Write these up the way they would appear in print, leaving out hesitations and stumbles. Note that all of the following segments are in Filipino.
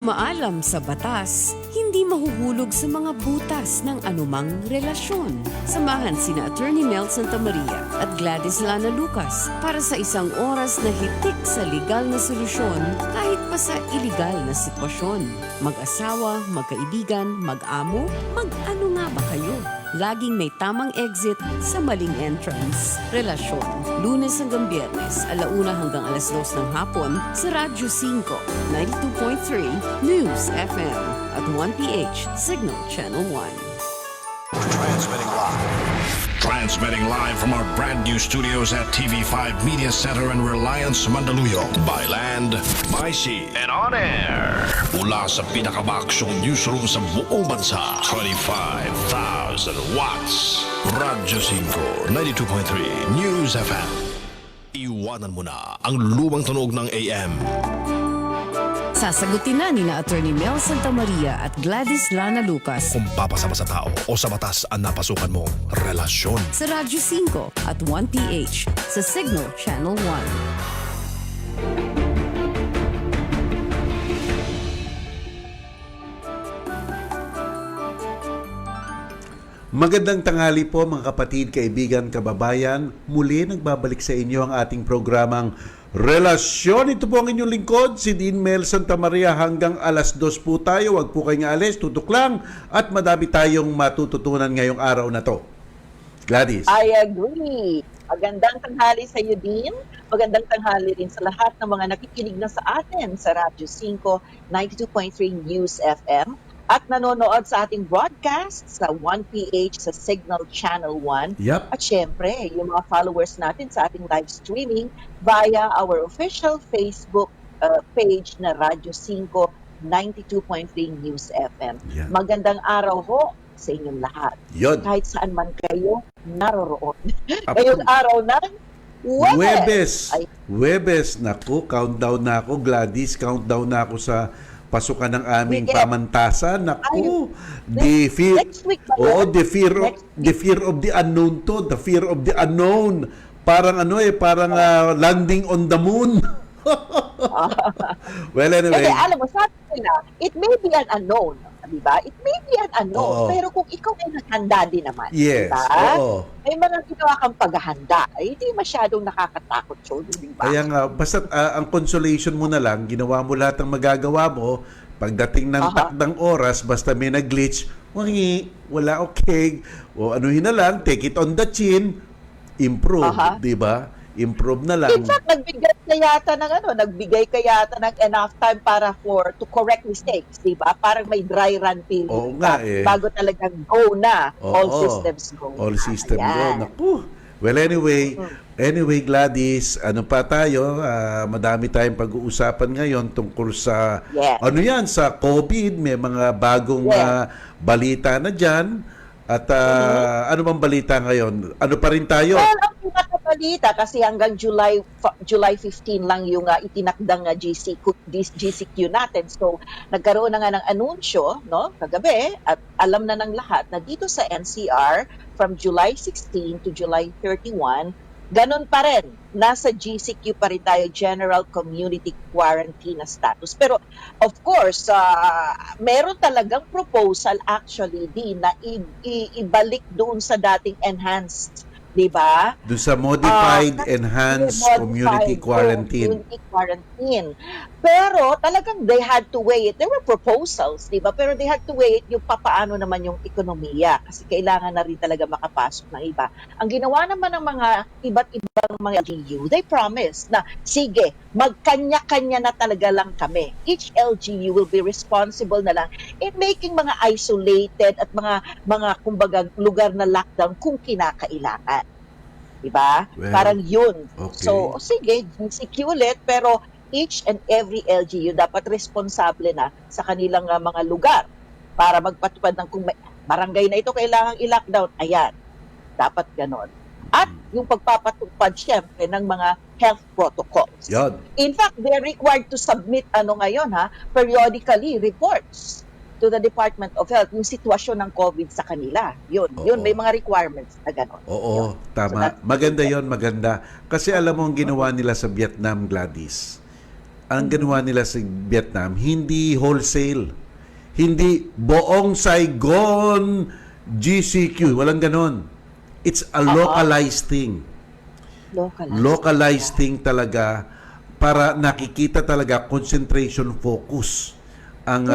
Maalam sa batas, hindi mahuhulog sa mga butas ng anumang relasyon. Samahan sina Attorney Mel Santamaria at Gladys Lana Lucas para sa isang oras na hitik sa legal na solusyon kahit pa sa iligal na sitwasyon. Mag-asawa, magkaibigan, mag-amo, mag-ano nga ba kayo? Laging may tamang exit sa maling entrance. Relasyon. Lunes hanggang Biyernes, 1:00 hanggang 2:00 ng hapon sa Radyo 5, 92.3 News FM at 1PH Signal Channel 1. Transmitting live from our brand new studios at TV5 Media Center and Reliance Mandaluyong. By land, by sea, and on air. Mula sa pinakabaksyong newsroom sa buong bansa. 25,000 watts. Radyo 5, 92.3 News FM. Iwanan mo na ang lumang tunog ng AM. Sasagutin na ni Attorney Mel Santamaria at Gladys Lana Lucas Kung papasama sa tao o sa batas ang napasukan mong relasyon. sa Radyo 5 at 1PH sa Signal Channel 1. Magandang tanghali po mga kapatid, kaibigan, kababayan. Muli nagbabalik sa inyo ang ating programang Relasyon. Ito po ang inyong lingkod, si Dean Mel Santamaria. Hanggang 2:00 po tayo. Huwag po kayong alis, tutok lang. At madami tayong matututunan ngayong araw na to. Gladys. I agree. Magandang tanghali sa iyo din. Magandang tanghali rin sa lahat ng mga nakikinig na sa atin sa Radyo 5, 92.3 News FM at nanonood sa ating broadcast sa 1PH sa Signal Channel 1. Yep. At syempre, yung mga followers natin sa ating live streaming via our official Facebook page na Radyo 5, 92.3 News FM. Yeah. Magandang araw ho sa inyong lahat. Yun. Kahit saan man kayo naroroon. Ngayong araw ng Huwebes. Ay, Huwebes. Naku, countdown na ako. Gladys, countdown na ako sa pasukan ng aming Weekend. pamantasan. Naku, the fear, next week ba yun? the fear of the unknown to, the fear of the unknown. Parang parang landing on the moon. Well, anyway. Kasi alam mo, sabi nila, it may be an unknown. Diba? It may be an unknown. Oo. Pero kung ikaw ay naghanda din naman. Yes, Diba? oo. May mga ginawa kang paghahanda. Ay, hindi masyadong nakakatakot yun. Diba? Kaya nga, basta ang consolation mo na lang, ginawa mo lahat ng magagawa mo, pagdating ng takdang oras, basta may nag-glitch, wala okay, o anuhin na lang, take it on the chin, improve, di ba? Improve na lang. In fact, nagbigay ka yata ng enough time para to correct mistakes, di ba? Parang may dry run period. Oo nga Bago talagang go na. Oo. All systems go. All system go. Ayan. Naku. Well, anyway, Gladys, ano pa tayo? Madami tayong pag-uusapan ngayon tungkol sa, Yes. sa COVID. May mga bagong balita na dyan. At ano bang balita ngayon? Ano pa rin tayo? Well, ang pinakabalita kasi hanggang July 15 lang yung itinakdang GCQ natin. So, nagkaroon na nga ng anunsyo, no, kagabi, at alam na ng lahat na dito sa NCR from July 16 to July 31, ganun pa rin. Nasa GCQ pa rin tayo, General Community Quarantine na status. Pero, of course, meron talagang proposal actually na ibalik doon sa dating enhanced, di ba? Doon sa modified, enhanced community quarantine. Community quarantine. Pero talagang they had to weigh it. There were proposals, di ba? Pero they had to weigh it yung papaano naman yung ekonomiya. Kasi kailangan na rin talaga makapasok ng iba. Ang ginawa naman ng mga iba't ibang mga LGU, they promised na, sige, magkanya-kanya na talaga lang kami. Each LGU will be responsible na lang in making mga isolated at mga kumbaga lugar na lockdown kung kinakailangan. Diba? Well, Parang yun. okay. So, sige, GCQ ulit, pero each and every LGU dapat responsable na sa kanilang mga lugar para magpatupad ng kung may barangay na ito kailangang i-lockdown. Ayan, dapat ganon. At yung pagpapatupad syempre ng mga health protocols. Yan. In fact, they're required to submit periodically reports to the Department of Health yung sitwasyon ng COVID sa kanila. Yun, may mga requirements na gano'n. Oo, Yun. tama. So maganda yon, maganda. Kasi alam mo ang ginawa nila sa Vietnam, Gladys. ang ginawa nila sa Vietnam, hindi wholesale. Hindi buong Saigon GCQ. Walang ganon. It's a localized thing. Localized thing talaga para nakikita talaga concentration focus ang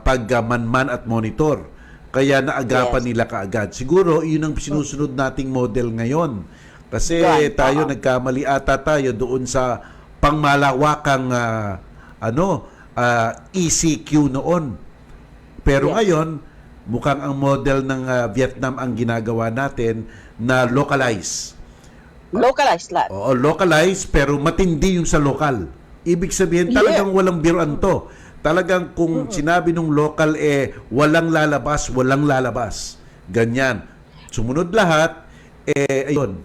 pagmanman at monitor. Kaya naagapan nila kaagad. Siguro, yun ang sinusunod nating model ngayon. Kasi tayo, nagkamali ata tayo doon sa pangmalawakang ECQ noon. Pero ngayon, mukhang ang model ng Vietnam ang ginagawa natin na localize. Localized lang. Oo, localize pero matindi yung sa local. Ibig sabihin talagang walang biruan to. Talagang kung sinabi nung local walang lalabas. Ganyan. Sumunod lahat, ayun,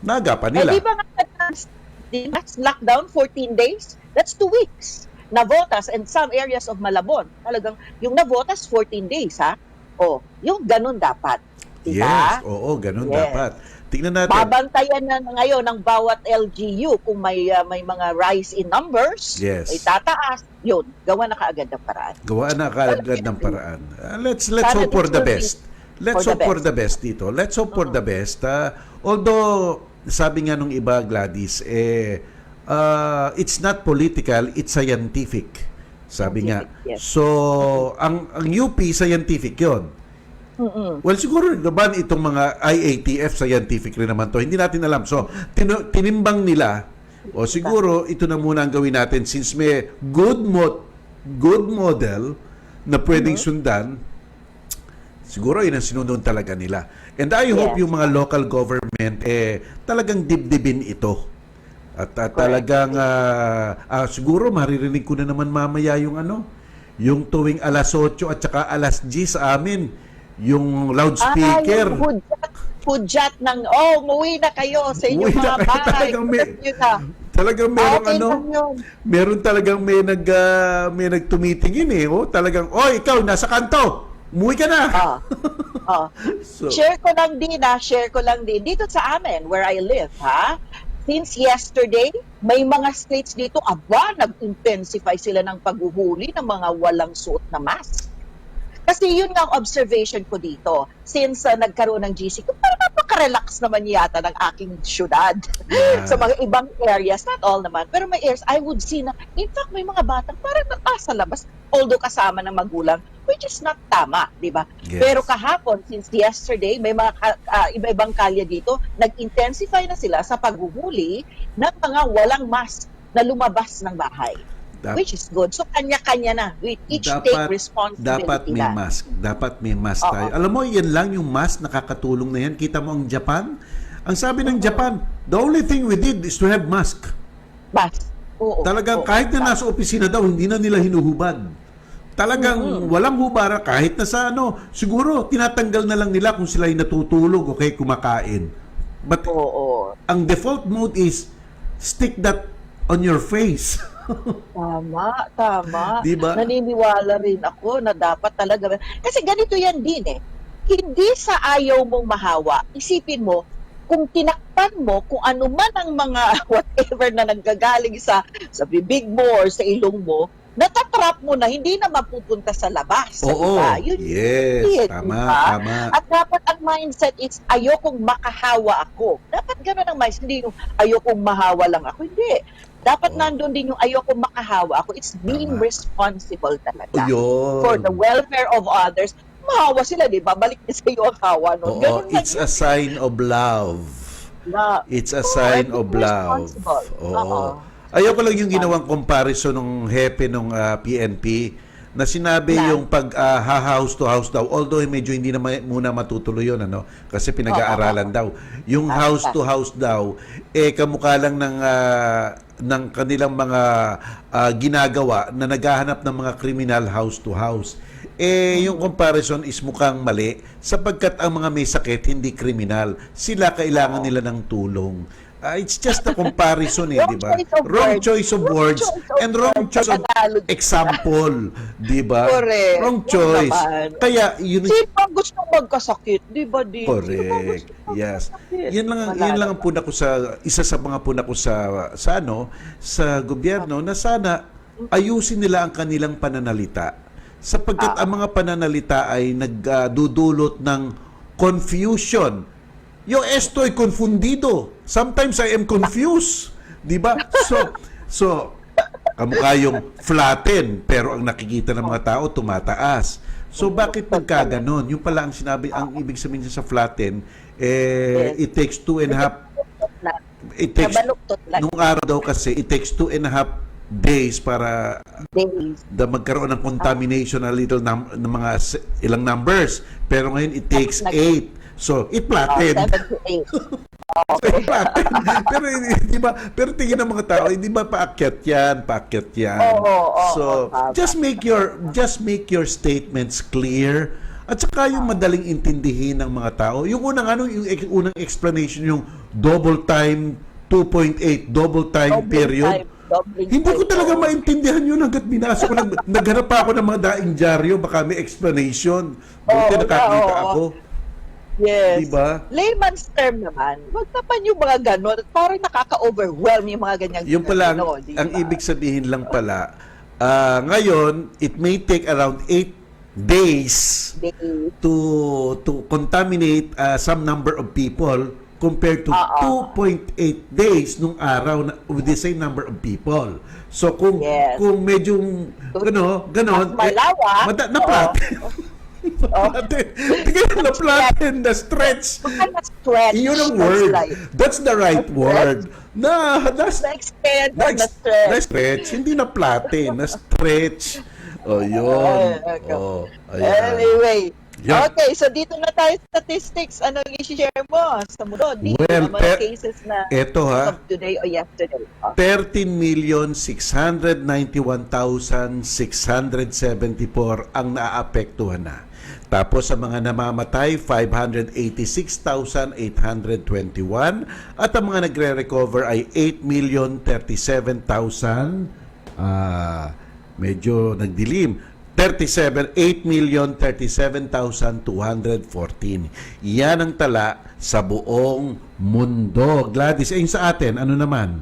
naagapan nila. Di ba nga lockdown 14 days? That's 2 weeks. Navotas and some areas of Malabon. Talagang yung Navotas 14 days, ha? Yung ganun dapat. Diba? Yes, oo, ganun dapat. Tingnan natin. Babantayan na ngayon ng bawat LGU kung may mga rise in numbers, may tataas, yun, gawa na kaagad ng paraan. Let's hope for the best. Let's hope for the best dito. Let's hope for the best. Although, sabi nga nung iba, Gladys, it's not political, it's scientific. Sabi nga. Yes. So, ang UP, scientific yon. Well, siguro naman itong mga IATF scientific rin naman to. Hindi natin alam. So, tinimbang nila, siguro ito na muna ang gawin natin since may good model na pwedeng sundan, siguro yun ang sinunod talaga nila. And I hope yung mga local government talagang dibdibin ito. At talagang siguro maririnig ko na naman mamaya yung tuwing alas 8 at saka alas 10 sa amin. Yung loudspeaker. Yung pudjat ng, umuwi na kayo sa inyong mga bahay. Talagang meron talagang may nagtumitingin talagang, ikaw, nasa kanto. Umuwi ka na. So, share ko lang din. Dito sa amin, where I live, since yesterday, may mga states dito, nag-intensify sila ng paghuhuli ng mga walang suot na mask. Kasi yun nga ang observation ko dito. Since nagkaroon ng GC, parang napaka-relax naman yata ng aking syudad. Sa mga ibang areas, not all naman, pero may areas, I would see na, in fact, may mga batang parang sa labas, although kasama ng magulang, which is not tama, di ba? Yes. Pero kahapon, since yesterday, may mga iba-ibang kalye dito, nag-intensify na sila sa paghuhuli ng mga walang mask na lumabas ng bahay. Which is good. So, kanya-kanya na. We each take responsibility. Dapat may mask tayo. Alam mo, yan lang yung mask, nakakatulong na yan. Kita mo ang Japan? Ang sabi ng Japan, the only thing we did is to have mask. Mask. Talagang kahit na nasa opisina daw, hindi na nila hinuhubad. Talagang walang hubara kahit na sa siguro tinatanggal na lang nila kung sila ay natutulog o kaya kumakain. But ang default mode is stick that on your face. Tama. Diba? Naniniwala rin ako na dapat talaga. Kasi ganito yan din Hindi sa ayaw mong mahawa. Isipin mo, kung tinakpan mo, kung ano man ang mga whatever na nanggagaling sa bibig mo or sa ilong mo, natatrap mo na, hindi na mapupunta sa labas. Yes. Tama. At dapat ang mindset is, ayokong makahawa ako. Dapat gano'n ang mindset. Hindi yung ayokong mahawa lang ako. Hindi. Dapat nandun din yung ayokong makahawa ako. It's being responsible talaga. For the welfare of others. Mahawa sila, di ba? Balik niya sa iyo ang hawa. It's a sign of love. It's a sign of love. Ayoko lang yung ginawang comparison ng hepe ng PNP na sinabi yung pag house to house daw, although medyo hindi na muna matutuloy yun, kasi pinag-aaralan daw. Yung house to house daw, kamukha lang ng kanilang mga ginagawa na naghahanap ng mga criminal house to house. Yung comparison is mukhang mali sapagkat ang mga may sakit hindi kriminal. Sila kailangan nila ng tulong. It's just a comparison di ba? Wrong choice of words and wrong choice of example, di ba? Correct. Wrong choice. Kaya yun sino ang gusto magkasakit, di ba? Correct. Yes. Yun lang ang puna ko sa isa sa mga puna ko sa gobyerno na sana ayusin nila ang kanilang pananalita. Sapagkat ang mga pananalita ay nagdudulot ng confusion. Yo estoy confundido. Sometimes I am confused. Di ba? So, kamukha yung flatten, pero ang nakikita ng mga tao tumataas. So, bakit nagkaganon? Yung pala ang sinabi, ang ibig sabihin sa flatten, it takes 2.5 it takes, Nabaluktot lang. nung araw daw kasi, it takes 2.5 days para Days. magkaroon ng contamination ng ng mga ilang numbers. Pero ngayon, it takes 8. So, it flattened. 7 to 8. So, it flattened. Pero, di ba, pero tingin ng mga tao, hindi ba paakyat yan. So, just make your statements clear. At saka yung madaling intindihin ng mga tao. Yung unang explanation, yung double time, 2.8, double time period. Hindi ko talaga maintindihan yun hanggat binasa ko. Naghanap pa ako ng mga daing dyaryo, baka may explanation. Buti nakakita ako. Yes. Diba? Layman's term naman, wag naman yung mga ganon. Parang nakaka-overwhelm yung mga ganyang Yung pala, diba? ang ibig sabihin lang pala, ngayon, it may take around 8 days to contaminate some number of people compared to 2.8 days nung araw with the same number of people. So kung medyo ganon, malawak, na-flatten. Na-flatten, na-stretch. Yun ang word. That's the right word. Na-extend, na-stretch. Na-stretch. Hindi na-flatten, na-stretch. Oh, yun. Oh, ayan. Anyway, Yan. okay, so dito na tayo sa statistics. Ano yung i-share mo sa mundo? Dito Well, ang mga cases na eto of today or yesterday. 13,691,674 ang naaapektuhan na. Tapos sa mga namamatay, 586,821 at ang mga nagre-recover ay 8,037,000 medyo nagdilim. 8,037,214. Yan ang tala sa buong mundo. Gladys, sa atin, ano naman?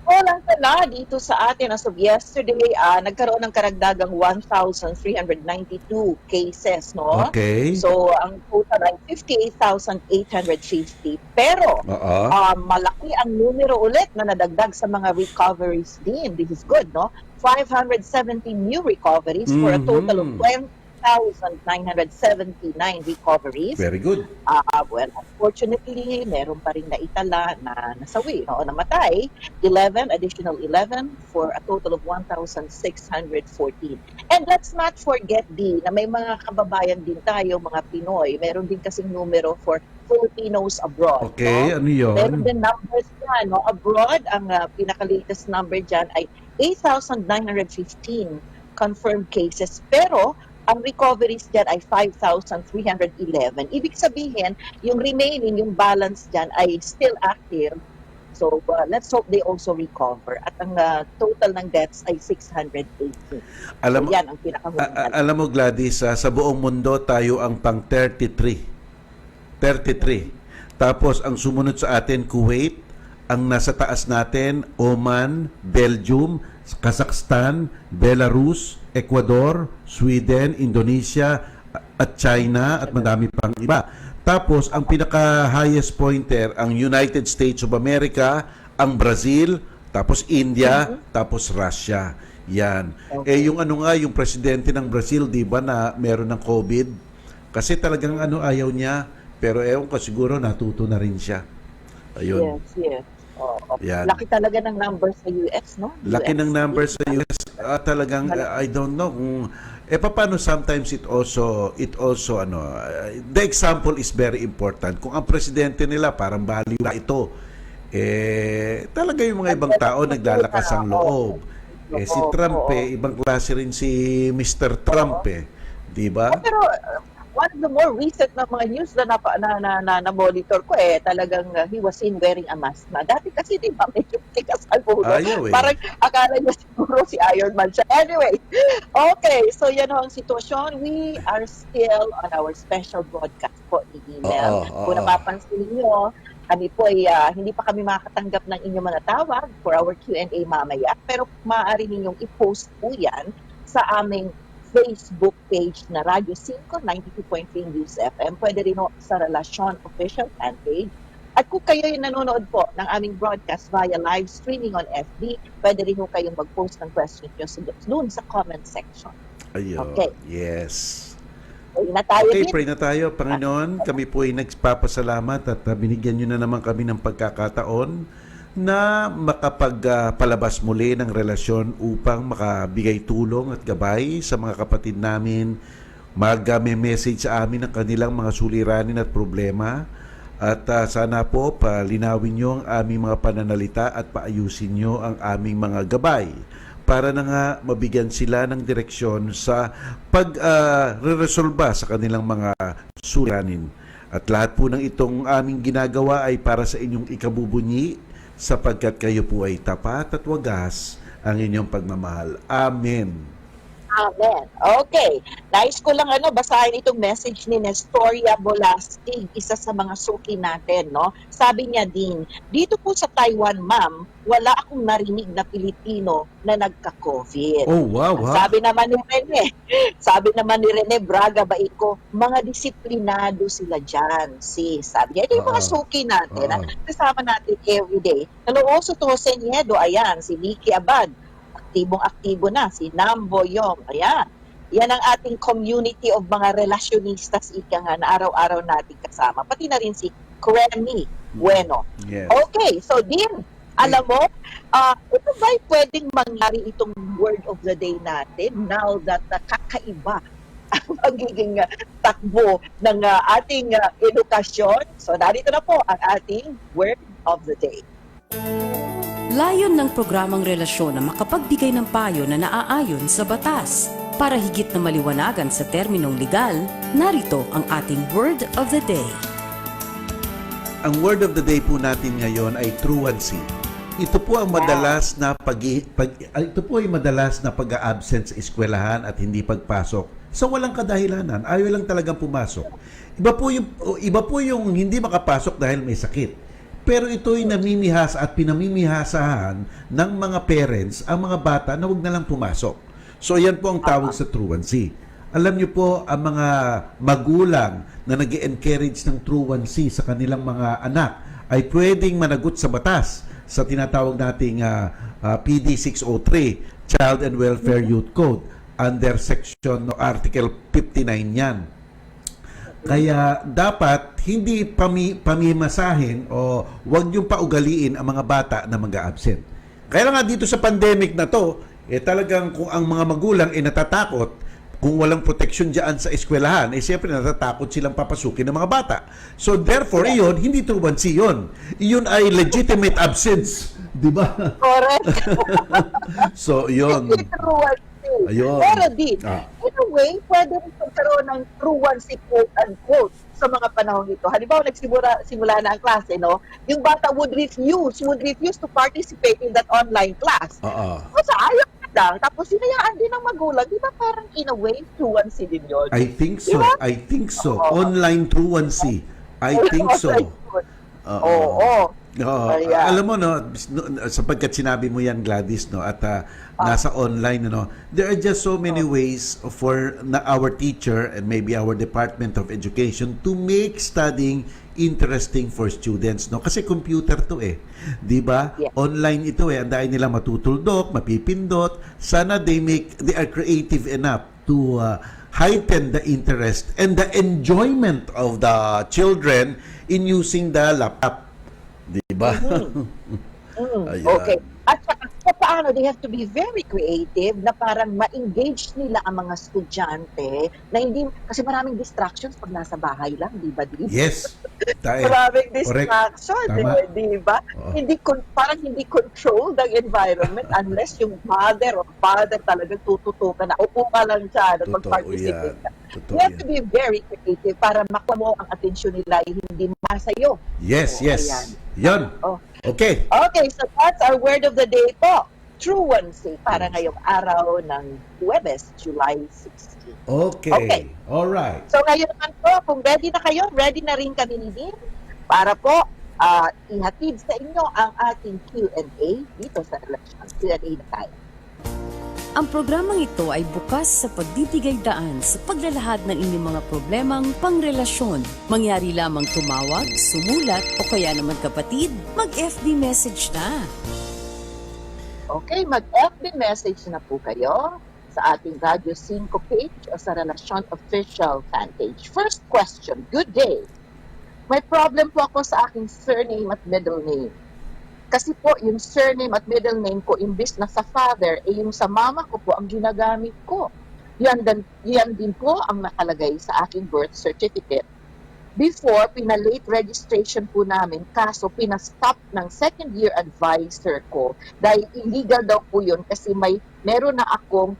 Walang tala dito sa atin as of yesterday, nagkaroon ng karagdagang 1,392 cases, no? Okay. So, ang total ay 58,850. Pero, malaki ang numero ulit na nadagdag sa mga recoveries din. This is good, no? 570 new recoveries for a total of 20,979 recoveries. Very good. Well, unfortunately, meron pa rin naitala na nasawi o namatay. 11 for a total of 1,614. And let's not forget na may mga kababayan din tayo, mga Pinoy. Meron din kasing numero for Filipinos abroad. Okay, no? ano yun? Meron din numbers dyan. No? Abroad, ang pinaka-latest number dyan ay 8,915 confirmed cases. Pero, ang recoveries dyan ay 5,311. Ibig sabihin, yung remaining, yung balance dyan ay still active. So, let's hope they also recover. At ang total ng deaths ay 618. Alam, so, yan ang pinakamulang. alam mo, Gladys, sa buong mundo, tayo ang pang 33. Tapos, ang sumunod sa atin, Kuwait. Ang nasa taas natin, Oman, Belgium, Kazakhstan, Belarus, Ecuador, Sweden, Indonesia, at China, at madami pang iba. Tapos, ang pinaka-highest pointer, ang United States of America, ang Brazil, tapos India, tapos Russia. Yan. Okay. Yung yung presidente ng Brazil, di ba, na meron ng COVID? Kasi talagang ayaw niya, pero ewan ko, siguro natuto na rin siya. Ayun. Yes. Yan. Laki talaga ng numbers sa US, no? Laki ng numbers sa US. Talagang, I don't know kung, paano sometimes it also, the example is very important. Kung ang presidente nila, parang baliw na ito, talaga yung mga ibang tao naglalakas ang loob. Si Trump, ibang klase rin si Mr. Trump, di ba? Pero, one of the more recent na mga news na monitor ko talagang he was seen wearing a mask na. Dati kasi di ba medyo tikas ang ulo. Parang akala niya siguro si Iron Man siya. Anyway, okay, so yan ang sitwasyon. We are still on our special broadcast po ni Email. Kung napapansin niyo, kami po ay hindi pa kami makakatanggap ng inyong mga tawag for our Q&A mamaya. Pero maaari ninyong i-post po yan sa aming Facebook page na Radyo 5, 92.3 News FM. Pwede rin ho sa Relasyon Official Fan Page. At kung kayo yung nanonood po ng aming broadcast via live streaming on FB, pwede rin ho kayong mag-post ng questions nyo doon sa comment section. Ayun. Okay. Yes. Pray na tayo Okay, din. pray na tayo. Panginoon, kami po ay nagpapasalamat at binigyan nyo na naman kami ng pagkakataon na makapagpalabas muli ng relasyon upang makabigay tulong at gabay sa mga kapatid namin, mag-message sa amin ng kanilang mga suliranin at problema. At sana po palinawin nyo ang aming mga pananalita at paayusin nyo ang aming mga gabay para na nga mabigyan sila ng direksyon sa pag-resolba sa kanilang mga suliranin. At lahat po ng itong aming ginagawa ay para sa inyong ikabubunyi sapagkat kayo po ay tapat at wagas ang inyong pagmamahal. Amen. Amen. Okay. Nais ko lang basahin itong message ni Nestoria Bolastig, isa sa mga suki natin, no? Sabi niya din, dito po sa Taiwan, ma'am, wala akong narinig na Pilipino na nagka-COVID. Oh, wow. Ha? Sabi naman ni Rene Braga Baiko, mga disiplinado sila dyan, sis. Sabi niya, ito yung mga suki natin, kasama natin everyday. Hello also to Jose Niedo, ayan, si Vicky Abad, aktibong-aktibo na, si Nam Boyong, ayan. Yan ang ating community of mga relasyonistas, ika nga, na araw-araw natin kasama. Pati na rin si Cremi Bueno. Yes. Okay, so din, alam mo, ito ba'y pwedeng mangyari itong word of the day natin now that kakaiba ang magiging takbo ng ating edukasyon? So, narito na po ang ating word of the day. Layon ng programang relasyon na makapagbigay ng payo na naaayon sa batas. Para higit na maliwanagan sa terminong legal, narito ang ating Word of the Day. Ang word of the day po natin ngayon ay truancy. Ito po ang madalas na pag-a-absent sa eskwelahan at hindi pagpasok sa walang kadahilanan. Ayaw lang talagang pumasok. Iba po yung hindi makapasok dahil may sakit. Pero ito'y namimihas at pinamimihasahan ng mga parents ang mga bata na huwag na lang pumasok. So yan po ang tawag sa truancy. Alam niyo po, ang mga magulang na nag-encourage ng truancy sa kanilang mga anak ay pwedeng managot sa batas sa tinatawag nating PD 603, Child and Welfare Youth Code, under section o article 59 yan. Kaya dapat hindi pamimasahin o huwag niyong paugaliin ang mga bata na mag-a-absent. Kaya nga dito sa pandemic na to, talagang kung ang mga magulang natatakot, kung walang proteksyon dyan sa eskwelahan, siyempre natatakot silang papasukin ng mga bata. So therefore, iyon, hindi truancy yun. Iyon ay legitimate absence. Di ba? Correct. So, yun. Ayun. Pero in a way, pwede rin magkaroon ng truancy quote-unquote sa mga panahon ito. Halimbawa, simula na ang klase, no? Yung bata would refuse to participate in that online class. Kasi ayaw na lang. Tapos sinayaan din ng magulang. Di ba parang in a way, truancy din yun? I think so. Diba? I think so. Online truancy. I think so. Oo. Alam mo, no, sapagkat sinabi mo yan, Gladys, no, at nasa online, no, there are just so many ways for our teacher and maybe our Department of Education to make studying interesting for students, no? Kasi computer to di ba? Yeah. Online ito ang dahil nila matutuldok, mapipindot. Sana they are creative enough to heighten the interest and the enjoyment of the children in using the laptop. Diba? Okay. At saka, paano, they have to be very creative na parang ma-engage nila ang mga estudyante na hindi, kasi maraming distractions pag nasa bahay lang, di ba? Yes. Maraming distractions, di ba? Parang hindi controlled ang environment unless yung mother or father talagang tututukan na upo ka lang siya at mag-participate ka. You have to be very creative para makuha mo ang atensyon nila hindi masayo. Yes, yes. Ayan. Yan. Okay. Okay, so that's our word of the day po. Truancy para ngayong araw ng Huwebes, July 16. Okay. All right. So ngayon naman po, kung ready na kayo, ready na rin kami ni Dean para po ihatid sa inyo ang ating Q&A dito sa relasyon. Q&A na tayo. Ang programang ito ay bukas sa pagbibigay daan sa paglalahad ng inyong mga problemang pangrelasyon. Mangyari lamang tumawag, sumulat o kaya naman kapatid, mag-FB message na. Okay, mag-FB message na po kayo sa ating Radyo 5 page o sa Relasyon Official fan page. First question, good day. May problem po ako sa aking surname at middle name. Kasi po, yung surname at middle name ko, imbis na sa father, yung sa mama ko po ang ginagamit ko. Yan din po ang nakalagay sa aking birth certificate. Before, pinalate registration po namin, kaso pinastop ng second year advisor ko dahil illegal daw po yun kasi meron na akong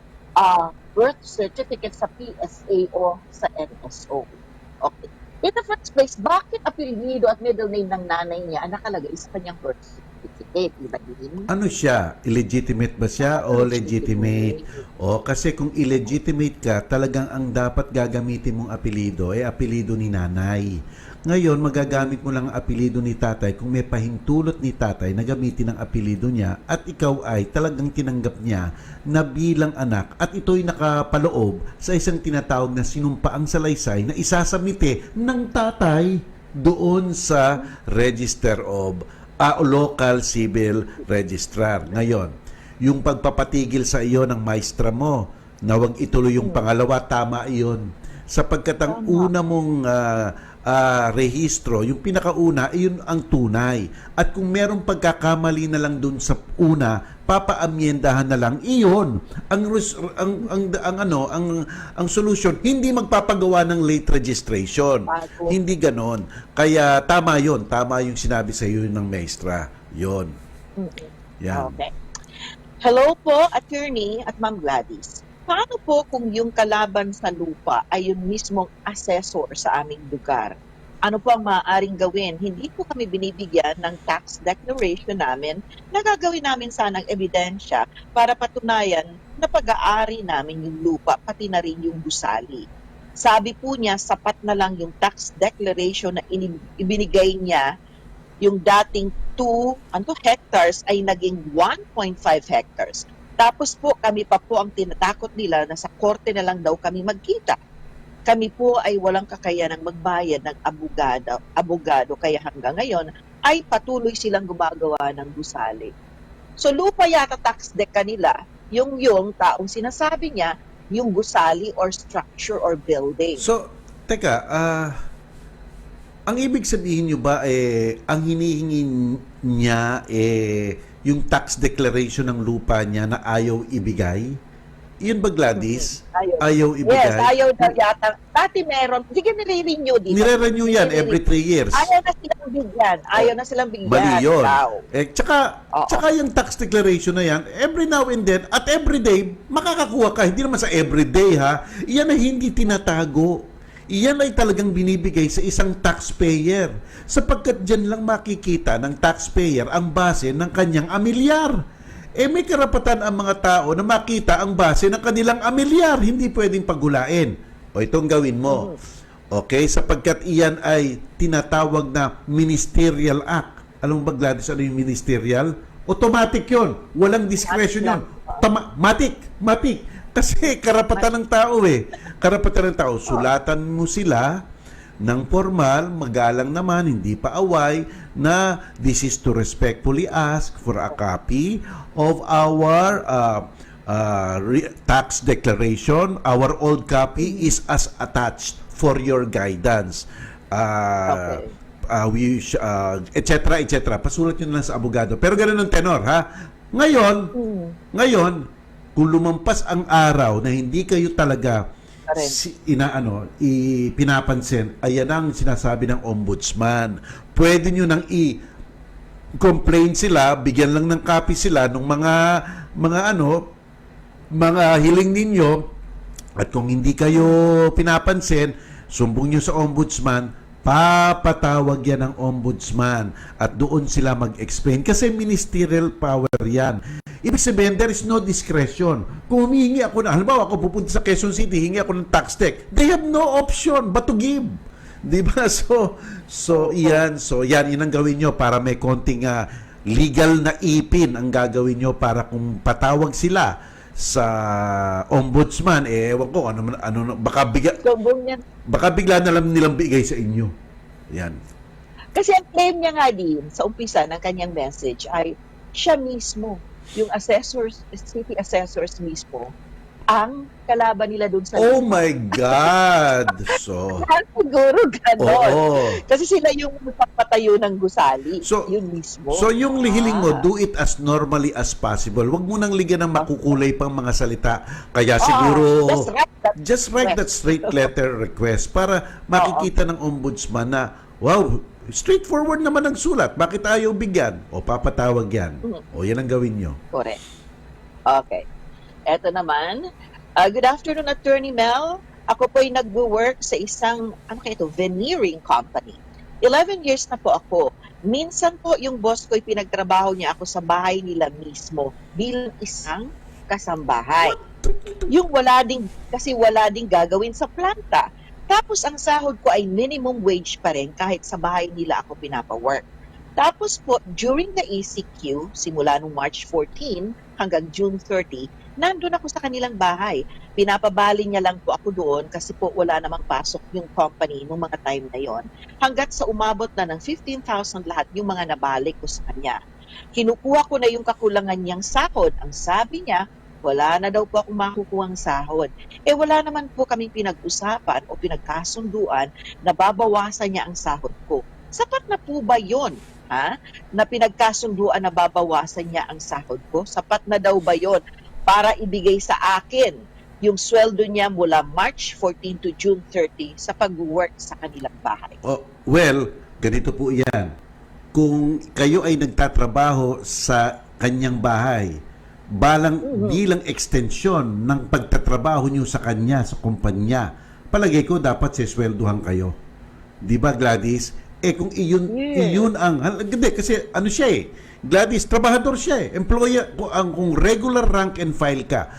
birth certificate sa PSA o sa NSO. Okay. In the first place, bakit apelyido at middle name ng nanay niya ang nakalagay sa kanyang birth certificate? Iba din. Ano siya? Illegitimate ba siya o legitimate? O kasi kung illegitimate ka, talagang ang dapat gagamitin mong apelido ay apelido ni nanay. Ngayon, magagamit mo lang ang apelido ni tatay kung may pahintulot ni tatay na gamitin ang apelido niya at ikaw ay talagang tinanggap niya na bilang anak at ito'y nakapaloob sa isang tinatawag na sinumpaang salaysay na isasamite ng tatay doon sa Register of local civil registrar. Ngayon, yung pagpapatigil sa iyo ng maestra mo na wag ituloy yung pangalawa, tama iyon. Sapagkat ang una mong rehistro, yung pinakauna, iyon ang tunay. At kung merong pagkakamali na lang dun sa una, papaamyendahan na lang iyon. Ang solution, hindi magpapagawa ng late registration. Hindi ganon. Kaya tama yon, tama yung sinabi sa iyo ng maestra. Yon. Yan. Okay. Hello po, attorney at Ma'am Gladys. Paano po kung yung kalaban sa lupa ay yung mismong assessor sa aming lugar? Ano po ang maaaring gawin? Hindi po kami binibigyan ng tax declaration namin na gagawin namin sanang ebidensya para patunayan na pag-aari namin yung lupa, pati na rin yung gusali. Sabi po niya, sapat na lang yung tax declaration na ibinigay niya, yung dating 2 hectares ay naging 1.5 hectares. Tapos po, kami pa po ang tinatakot nila na sa korte na lang daw kami magkita. Kami po ay walang kakayanang magbayad ng abogado, kaya hanggang ngayon ay patuloy silang gumagawa ng gusali. So lupa yata tax deck kanila, yung taong sinasabi niya, yung gusali or structure or building. So, teka, ang ibig sabihin nyo ba, ang hinihingi niya, yung tax declaration ng lupa niya na ayaw ibigay? Iyon ba, Gladys? Ayaw ibigay? Yes, ayaw na yata. Dati meron, sige nire-renew dito. Nire-renew yan every 3 years. Ayaw na silang bigyan. Ayaw na silang bigyan. Mali yun. Daw. Tsaka yung tax declaration na yan, every now and then, at every day, makakakuha ka. Hindi naman sa everyday, ha? Iyan ay hindi tinatago. Iyan ay talagang binibigay sa isang taxpayer. Sapagkat dyan lang makikita ng taxpayer ang base ng kanyang amilyar. May karapatan ang mga tao na makita ang base ng kanilang amilyar. Hindi pwedeng pagulain. O itong gawin mo. Okay? Sapagkat iyan ay tinatawag na ministerial act. Alam mo ba, Gladys, ano yung ministerial? Automatic yon. Walang discretion yon. Matik. Kasi karapatan ng tao Karapatan ng tao. Sulatan mo sila ng formal, magalang naman, hindi pa away, na this is to respectfully ask for a copy of our tax declaration. Our old copy is as attached for your guidance. etc. Pasulat nyo na lang sa abogado. Pero ganun ang tenor, ha? Ngayon, kung lumampas ang araw na hindi kayo talaga pinapansin, ayan ang sinasabi ng ombudsman. Pwede nyo nang i-complain sila, bigyan lang ng copy sila ng mga hiling ninyo, at kung hindi kayo pinapansin, sumbong nyo sa ombudsman, papatawag yan ng ombudsman at doon sila mag-explain kasi ministerial power yan. Ibig sabihin, there is no discretion. Kung humihingi ako halimbawa ako pupunta sa Quezon City, hingi ako ng tax deck, they have no option but to give. Di ba? So yan ang gawin nyo para may konting legal na ipin ang gagawin nyo para kung patawag sila sa ombudsman, ewan ko, baka bigla na lang nilang bigay sa inyo. Yan. Kasi ang claim niya nga din sa umpisa ng kanyang message ay siya mismo, yung city assessors mismo, ang kalaban nila doon sa Oh my God! So, siguro gano'n. oo. Kasi sila yung magpapatayo ng gusali. So, yun mismo. So yung lihiling mo, do it as normally as possible. Huwag mo nang ligyan ng makukulay pang mga salita. Kaya siguro, just write that straight letter request para makikita ng ombudsman na, wow, straightforward naman ang sulat. Bakit ayaw bigyan? O papatawag yan. O yan ang gawin nyo. Correct. Okay. Eto naman, good afternoon, Attorney Mel. Ako po ay nagwo-work sa isang, veneering company. 11 years na po ako. Minsan po yung boss ko ay pinagtrabaho niya ako sa bahay nila mismo bilang isang kasambahay. Yung wala ding gagawin sa planta. Tapos ang sahod ko ay minimum wage pa rin kahit sa bahay nila ako pinapawork. Tapos po, during the ECQ, simula nung March 14 hanggang June 30, nandun ako sa kanilang bahay. Pinapabali niya lang po ako doon kasi po wala namang pasok yung company nung mga time na yon. Hanggat sa umabot na ng 15,000 lahat yung mga nabalik ko sa kanya. Kinukuha ko na yung kakulangan niyang sahod. Ang sabi niya, wala na daw po akong makukuhang sahod. Wala naman po kaming pinag-usapan o pinagkasunduan na babawasan niya ang sahod ko. Sapat na po ba yon? Na pinagkasunduan na babawasan niya ang sahod ko? Sapat na daw ba yon para ibigay sa akin yung sweldo niya mula March 14 to June 30 sa pag-work sa kanilang bahay? Oh, well, ganito po yan. Kung kayo ay nagtatrabaho sa kanyang bahay, bilang extension ng pagtatrabaho niyo sa kanya, sa kumpanya, palagay ko dapat siswelduhan kayo. Di ba, Gladys? Kung iyon ang, hindi, kasi ano siya Gladys, trabahador siya employer, kung regular rank and file ka,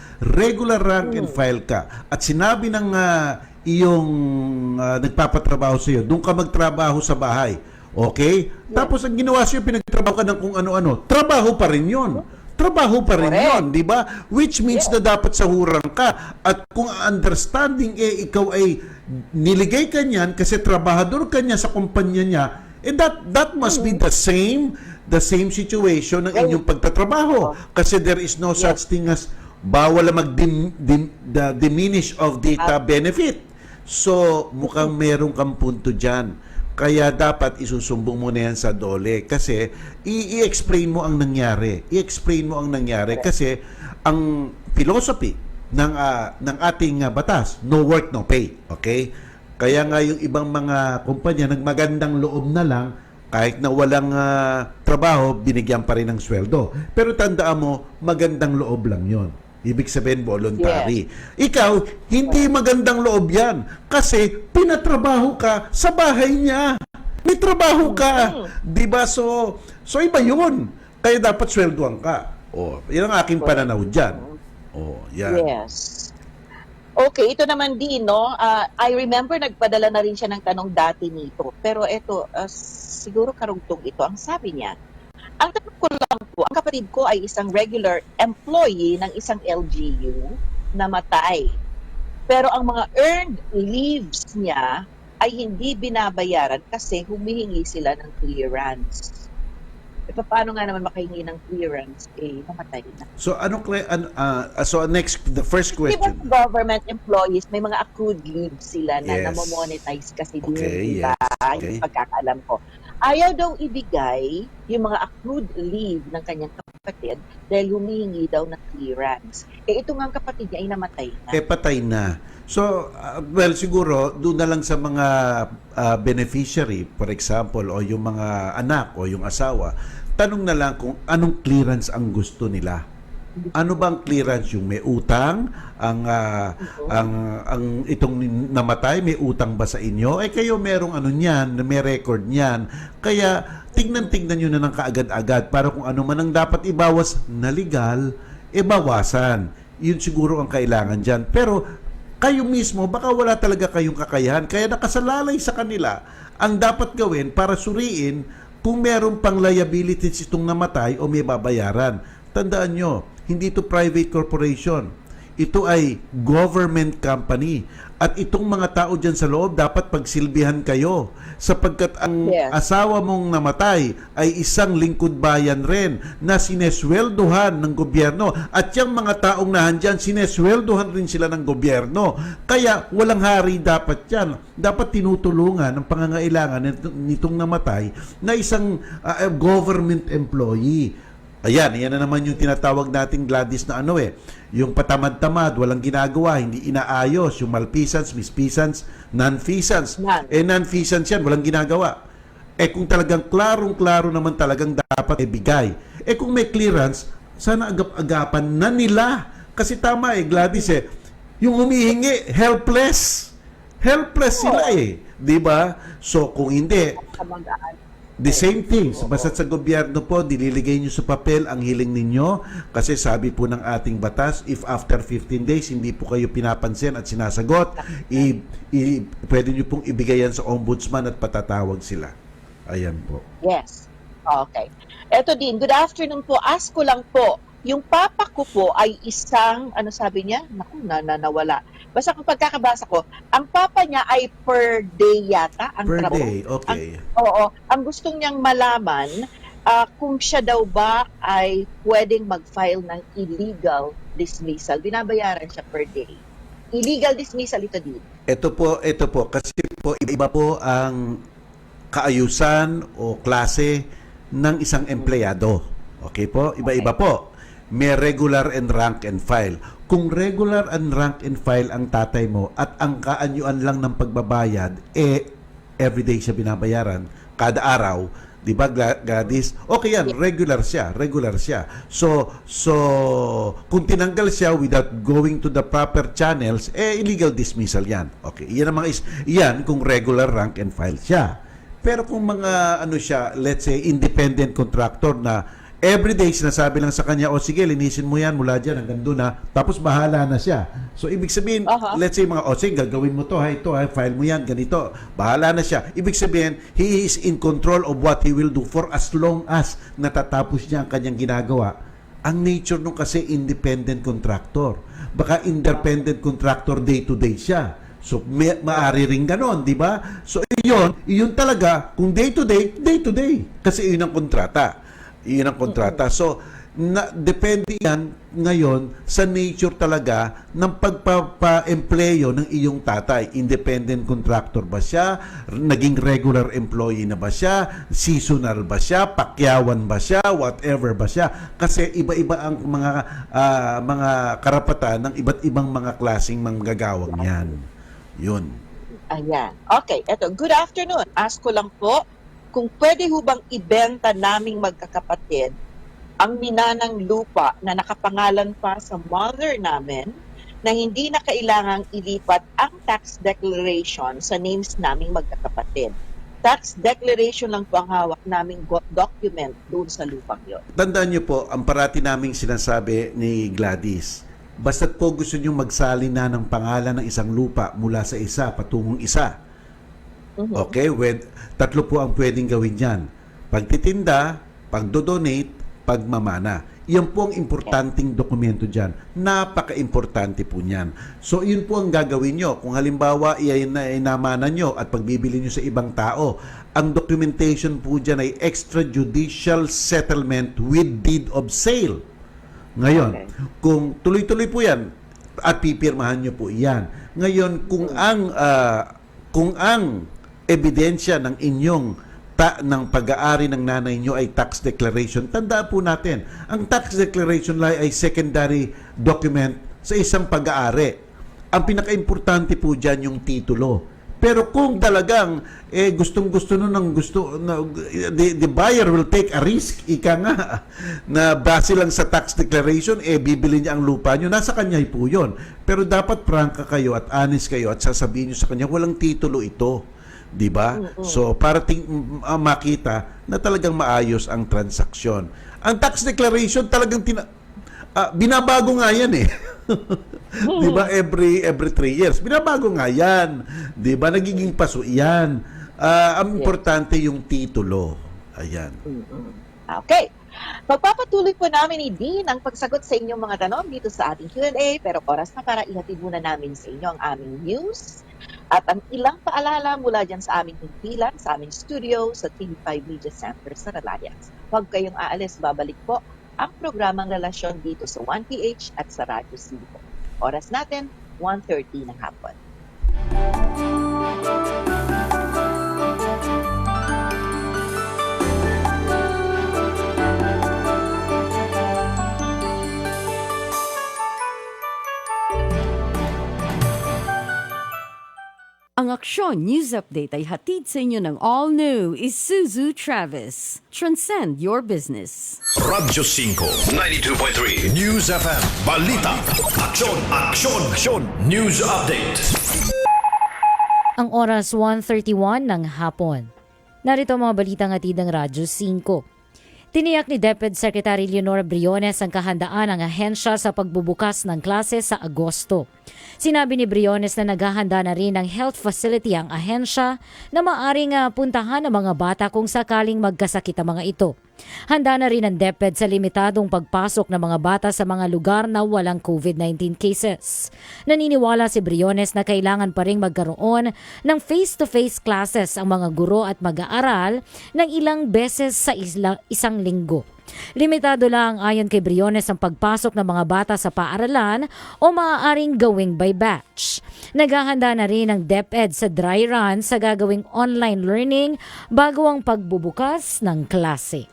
at sinabi ng iyong nagpapatrabaho sa iyo, doon ka magtrabaho sa bahay, okay? Tapos ang ginawa sa'yo, pinagtrabaho ka ng kung ano-ano, trabaho pa rin yun, di ba? Which means na dapat sahuran ka, at kung understanding ikaw ay niligay ka niyan kasi trabahador ka niya sa kumpanya niya, that must be the same situation ng inyong pagtatrabaho, kasi there is no such thing as bawal diminish of data benefit. So mukhang meron kang punto dyan, kaya dapat isusumbong mo na yan sa DOLE kasi i-explain mo ang nangyari, kasi ang philosophy ng ating batas, no work, no pay. Okay? Kaya nga yung ibang mga kumpanya, nagmagandang loob na lang, kahit na walang trabaho, binigyan pa rin ng sweldo. Pero tandaan mo, magandang loob lang yon. Ibig sabihin, voluntary. Ikaw, hindi magandang loob yan. Kasi pinatrabaho ka sa bahay niya. May trabaho ka. Diba? So iba yun. Kaya dapat sweldoan ka. Yan ang aking pananaw dyan. Yan. Yes. Okay, ito naman din, no? I remember nagpadala na rin siya ng tanong dati nito. Pero ito, siguro karugtong ito. Ang sabi niya, ang tanong ko lang po, ang kapatid ko ay isang regular employee ng isang LGU na matay. Pero ang mga earned leaves niya ay hindi binabayaran kasi humihingi sila ng clearance. Paano nga naman makahingi ng clearance? Namatay na. So, the first question. Diba government employees, may mga accrued leave sila na namamonetize kasi din nila. Yung pagkakaalam ko. Ayaw daw ibigay yung mga accrued leave ng kanyang kapatid dahil humihingi daw ng clearance. Ito nga ang kapatid niya ay namatay na. Patay na. So, well, siguro, doon na lang sa mga beneficiary, for example, o yung mga anak o yung asawa, tanong na lang kung anong clearance ang gusto nila. Ano bang clearance? Yung may utang, ang itong namatay, may utang ba sa inyo? Kayo merong ano niyan, may record niyan. Kaya tignan nyo na ng kaagad-agad para kung ano man ang dapat ibawas na legal, bawasan. Yun siguro ang kailangan diyan. Pero kayo mismo, baka wala talaga kayong kakayahan. Kaya nakasalalay sa kanila ang dapat gawin para suriin kung meron pang liabilities itong namatay o may babayaran. Tandaan nyo, hindi ito private corporation. Ito ay government company. At itong mga tao dyan sa loob, dapat pagsilbihan kayo. Sapagkat ang asawa mong namatay ay isang lingkod bayan rin na sinesweldohan ng gobyerno. At yung mga taong nahandyan, sinesweldohan rin sila ng gobyerno. Kaya walang hari dapat yan. Dapat tinutulungan ang pangangailangan nitong namatay na isang government employee. Ayan, yan na naman yung tinatawag nating Gladys na yung patamad-tamad, walang ginagawa, hindi inaayos, yung malfeasance, misfeasance, non-feasance. Non-feasance yan, walang ginagawa. Kung talagang klarong-klaro naman talagang dapat ibigay. Kung may clearance, sana agap-agapan na nila. Kasi tama Gladys yung humihingi, helpless. Helpless sila di ba? So, kung hindi, the same things. Basta sa gobyerno po, dililigay nyo sa papel ang hiling ninyo kasi sabi po ng ating batas, if after 15 days hindi po kayo pinapansin at sinasagot, pwede nyo pong ibigay yan sa ombudsman at patatawag sila. Ayan po. Yes. Okay. Eto din, good afternoon po. Ask ko lang po, yung papa ko po ay isang, ano sabi niya? Naku, nawala. Basta kung pagkakabasa ko, ang papa niya ay per day yata ang per trabaho. day, okay. Ang gustong niyang malaman kung siya daw ba ay pwedeng mag-file ng illegal dismissal. Binabayaran siya per day. Illegal dismissal ito din. Ito po, kasi po iba po ang kaayusan o klase ng isang empleyado. Okay po? Iba-iba po. May regular and rank and file. Kung regular and rank and file ang tatay mo at ang kaanyuan lang ng pagbabayad, everyday siya binabayaran, kada araw, di ba Gladys? Okay yan, regular siya. So kung tinanggal siya without going to the proper channels, illegal dismissal yan. Okay, yan kung regular rank and file siya. Pero kung mga let's say independent contractor na everyday sinasabi lang sa kanya, sige, linisin mo yan mula dyan hanggang doon tapos bahala na siya. So, ibig sabihin, let's say sige, gagawin mo to, file mo yan, ganito, bahala na siya. Ibig sabihin, he is in control of what he will do for as long as natatapos niya ang kanyang ginagawa. Ang nature nung kasi independent contractor. Baka independent contractor day-to-day siya. So, maaari rin ganon, di ba? So, iyon talaga, kung day-to-day, day-to-day. Kasi yun ang kontrata. So, depende yan ngayon sa nature talaga ng pagpapa-empleyo ng iyong tatay. Independent contractor ba siya? Naging regular employee na ba siya? Seasonal ba siya? Pakyawan ba siya? Whatever ba siya? Kasi iba-iba ang mga karapatan ng iba't ibang mga klaseng manggagawang yan. Yun. Ayan. Okay, eto. Good afternoon. Ask ko lang po, kung pwede ho bang ibenta naming magkakapatid ang minanang lupa na nakapangalan pa sa mother namin na hindi na kailangang ilipat ang tax declaration sa names naming magkakapatid. Tax declaration lang po ang hawak naming document doon sa lupang yon. Tandaan niyo po, ang parati naming sinasabi ni Gladys, basta't po gusto niyo magsali na ng pangalan ng isang lupa mula sa isa patungong isa. Okay, tatlo po ang pwedeng gawin yan. Pagtitinda, pagdodonate, pagmamana. Yan po ang importanteng dokumento dyan. Napaka-importante po niyan. So, yun po ang gagawin nyo. Kung halimbawa, inamana nyo at pagbibili nyo sa ibang tao, ang documentation po dyan ay extrajudicial settlement with deed of sale. Ngayon, kung tuloy-tuloy po yan, at pipirmahan nyo po yan. Ngayon, kung ang ebidensya ng inyong ng pag-aari ng nanay nyo ay tax declaration, tandaan po natin, ang tax declaration ay secondary document sa isang pag-aari. Ang pinaka-importante po dyan yung titulo. Pero kung talagang gustong-gusto the buyer will take a risk, ika nga, na base lang sa tax declaration, bibili niya ang lupa nyo, nasa kanya po yun. Pero dapat prangka kayo at honest kayo at sasabihin nyo sa kanya, walang titulo ito. Di ba? So, para makita na talagang maayos ang transaksyon. Ang tax declaration talagang binabago nga yan Di ba every 3 years? Binabago nga yan. Di ba? Nagiging paso yan. Ang importante yung titulo. Ayan. Okay. Pagpapatuloy po namin ni Dean ang pagsagot sa inyong mga tanong dito sa ating Q&A, pero oras na para ihatid muna namin sa inyo ang aming news at ang ilang paalala mula dyan sa aming himpilan, sa aming studio, sa TV5 Media Center sa Reliance. Huwag kayong aalis, babalik po ang programang Relasyon dito sa 1PH at sa Radyo 5. Oras natin, 1:30 ng hapon. Ang Aksyon News Update ay hatid sa inyo ng all-new Isuzu Travis. Transcend your business. Radyo 5, 92.3 News FM, Balita, Aksyon, News Update. Ang oras 1:31 ng hapon. Narito ang mga balitang hatid ng Radyo 5. Tiniyak ni DepEd Secretary Leonora Briones ang kahandaan ng ahensya sa pagbubukas ng klase sa Agosto. Sinabi ni Briones na naghahanda na rin ng health facility ang ahensya na maaring puntahan ng mga bata kung sakaling magkasakit ang mga ito. Handa na rin ang DepEd sa limitadong pagpasok ng mga bata sa mga lugar na walang COVID-19 cases. Naniniwala si Briones na kailangan pa rin magkaroon ng face-to-face classes ang mga guro at mag-aaral ng ilang beses sa isang linggo. Limitado lang ayon kay Briones ang pagpasok ng mga bata sa paaralan o maaaring gawing by batch. Naghahanda na rin ang DepEd sa dry run sa gagawing online learning bago ang pagbubukas ng klase.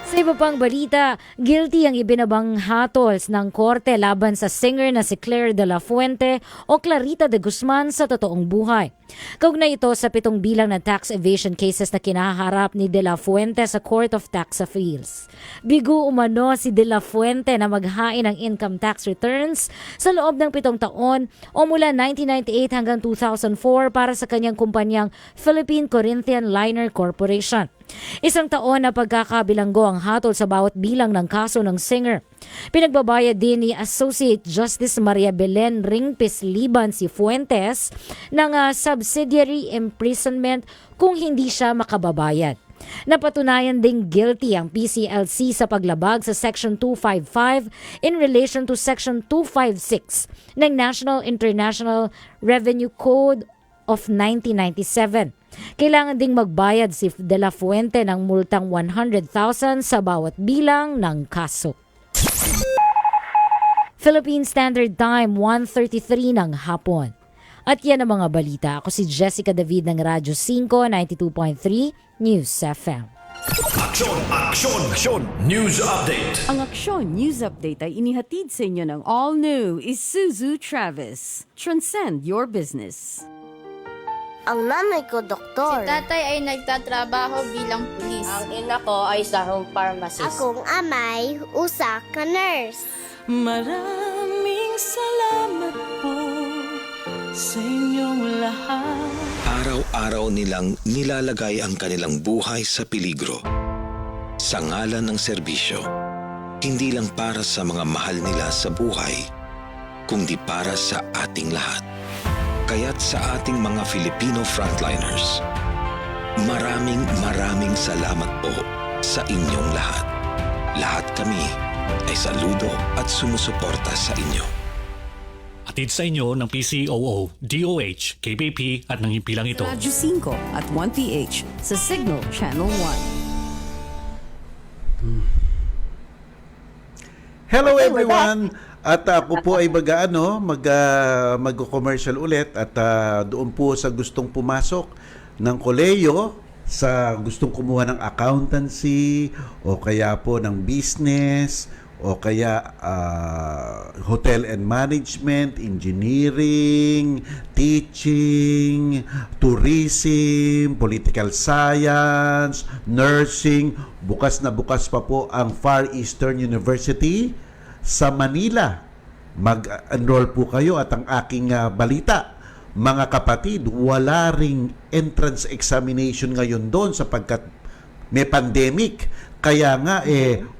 Sa iba pang balita, guilty ang ibinabang hatols ng korte laban sa singer na si Claire de la Fuente o Clarita de Guzman sa totoong buhay. Kaugnay ito sa 7 bilang na tax evasion cases na kinaharap ni de la Fuente sa Court of Tax Appeals. Bigo umano si de la Fuente na maghain ng income tax returns sa loob ng 7 taon o mula 1998 hanggang 2004 para sa kanyang kumpanyang Philippine Corinthian Liner Corporation. 1 taon na pagkakabilanggo ang hatol sa bawat bilang ng kaso ng singer. Pinagbabayad din ni Associate Justice Maria Belen Ringpis Liban si Fuentes ng subsidiary imprisonment kung hindi siya makababayad. Napatunayan ding guilty ang PCLC sa paglabag sa Section 255 in relation to Section 256 ng National International Revenue Code of 1997. Kailangan ding magbayad si De La Fuente ng multang 100,000 sa bawat bilang ng kaso. Philippine Standard Time, 1:33 ng hapon. At yan ang mga balita. Ako si Jessica David ng Radyo 5, 92.3 News FM. Aksyon, News Update. Ang Aksyon News Update ay inihatid sa inyo ng all-new Isuzu Travis. Transcend your business. Ang nanay ko, doktor. Si tatay ay nagtatrabaho bilang pulis. Ang ina ko ay isang pharmacist. Akong amay, usa ka nurse. Maraming salamat po sa inyong lahat. Araw-araw nilang nilalagay ang kanilang buhay sa peligro. Sa ngalan ng serbisyo, hindi lang para sa mga mahal nila sa buhay, kundi para sa ating lahat. Kaya't sa ating mga Filipino frontliners, maraming salamat po sa inyong lahat. Lahat kami ay saludo at sumusuporta sa inyo. Atid sa inyo ng PCOO, DOH, KBP at ng himpilang ito. Radyo 5 at 1PH sa Signal Channel 1. Hello everyone! At ako po ay mag-commercial ulit at doon po sa gustong pumasok ng koleyo, sa gustong kumuha ng accountancy o kaya po ng business o kaya hotel and management, engineering, teaching, tourism, political science, nursing. Bukas na bukas pa po ang Far Eastern University sa Manila. Mag-enroll po kayo at ang aking balita, mga kapatid, wala ring entrance examination ngayon doon sapagkat may pandemic. Kaya nga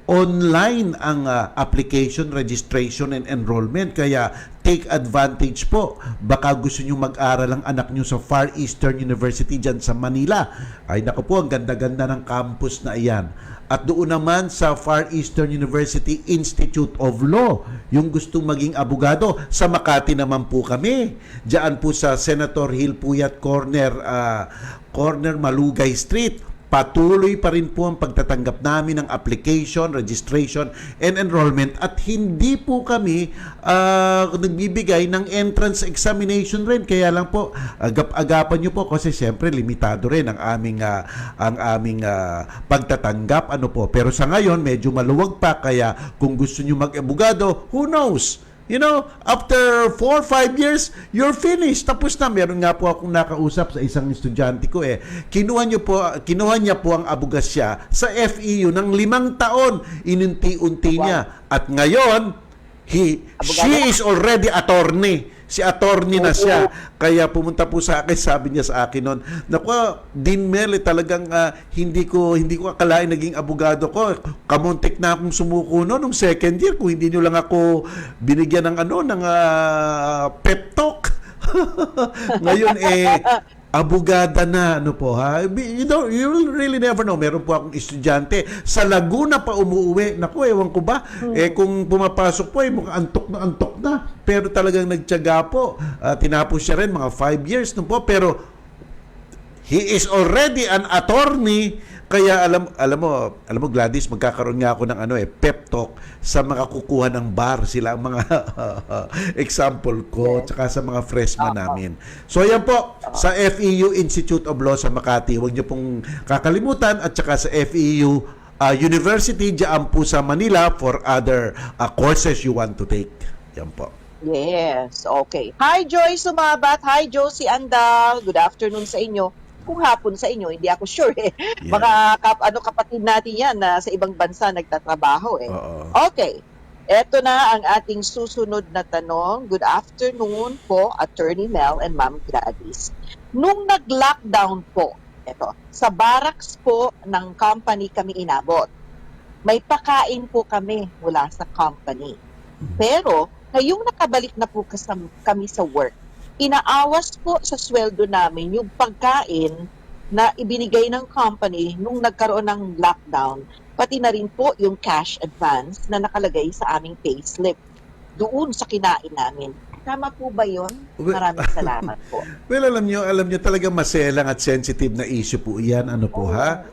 online ang application, registration and enrollment. Kaya take advantage po. Baka gusto nyo mag-aral ang anak nyo sa Far Eastern University dyan sa Manila. Ay naku po, ang ganda-ganda ng campus na iyan. At doon naman sa Far Eastern University Institute of Law, yung gustong maging abogado, sa Makati naman po kami. Diyan po sa Senator Hill Puyat corner Malugay Street. Patuloy pa rin po ang pagtatanggap namin ng application, registration, and enrollment at hindi po kami nagbibigay ng entrance examination rin. Kaya lang po, agap-agapan nyo po kasi siyempre limitado rin ang aming pagtatanggap. Pero sa ngayon, medyo maluwag pa. Kaya kung gusto nyo mag-abogado, who knows? You know, after 4 or 5 years, you're finished. Tapos na. Meron nga po akong nakausap sa isang estudyante ko Kinuha niya po ang abogasya sa FEU ng 5 taon. Inunti-unti niya. At ngayon, she is already attorney. Si attorney na siya. Kaya pumunta po sa akin, sabi niya sa akin noon, naku, Dean Mel, talagang hindi ko akalain naging abogado ko. Kamuntik na akong sumuko noon nung second year kung hindi niyo lang ako binigyan ng pep talk. Ngayon abogada na, you really never know. Meron po akong estudyante sa Laguna pa umuwi. Naku, ewan ko ba? Kung pumapasok po, mukhang antok na. Pero talagang nagtiyaga po. Tinapos siya rin mga 5 years po. Pero he is already an attorney. Kaya alam mo Gladys, magkakaroon nga ako ng pep talk sa mga kukuha ng bar, sila ang mga example ko, tsaka sa mga freshman namin. So yan po, sa FEU Institute of Law sa Makati, huwag niyo pong kakalimutan, at tsaka sa FEU University diyan po sa Manila for other courses you want to take. Yan po. Yes, okay. Hi Joy Sumabat, hi Josie Andal, good afternoon sa inyo. Kung hapon sa inyo, hindi ako sure Yeah. Mga kapatid natin yan na sa ibang bansa nagtatrabaho Okay. Eto na ang ating susunod na tanong. Good afternoon po, Attorney Mel and Ma'am Gladys. Nung nag-lockdown po, sa barracks po ng company kami inabot. May pakain po kami mula sa company. Pero, ngayong nakabalik na po kami sa work, inaawas po sa sweldo namin yung pagkain na ibinigay ng company nung nagkaroon ng lockdown, pati na rin po yung cash advance na nakalagay sa aming payslip doon sa kinain namin. Tama po ba yun? Maraming salamat po. Well, alam nyo talaga maselang at sensitive na issue po yan.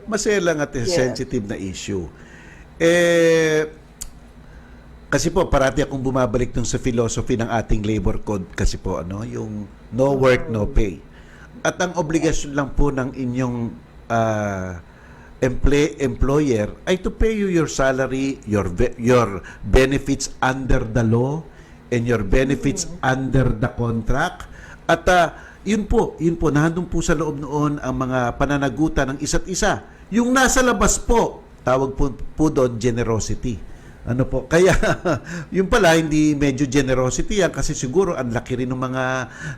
Maselang at sensitive na issue. Kasi po, parati akong bumabalik sa philosophy ng ating labor code kasi po, yung no work, no pay. At ang obligasyon lang po ng inyong employer ay to pay you your salary, your benefits under the law, and your benefits under the contract. At yun po, nandun po sa loob noon ang mga pananagutan ng isa't isa. Yung nasa labas po, tawag po doon generosity. Kaya yung pala hindi medyo generosity yan kasi siguro ang laki rin ng mga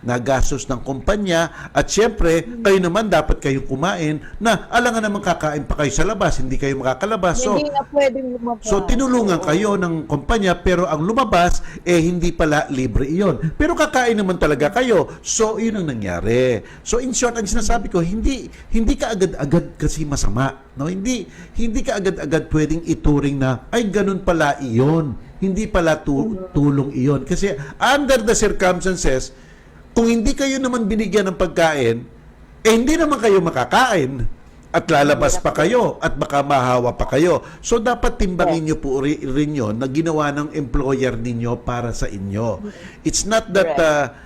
nagastos ng kumpanya at syempre kayo naman dapat kayong kumain na alangan naman kakain pa kayo sa labas, hindi kayo makakalabas. Hindi na pwedeng lumabas. So tinulungan kayo ng kumpanya pero ang lumabas hindi pala libre iyon. Pero kakain naman talaga kayo. So yun ang nangyari. So in short, ang sinasabi ko, hindi ka agad-agad kasi masama. Hindi ka agad-agad pwedeng ituring na ay ganun pala iyon. Hindi pala tulong iyon. Kasi under the circumstances, kung hindi kayo naman binigyan ng pagkain, hindi naman kayo makakain at lalabas pa kayo at baka mahawa pa kayo. So dapat timbangin niyo po rin yun na ginawa ng employer ninyo para sa inyo. It's not that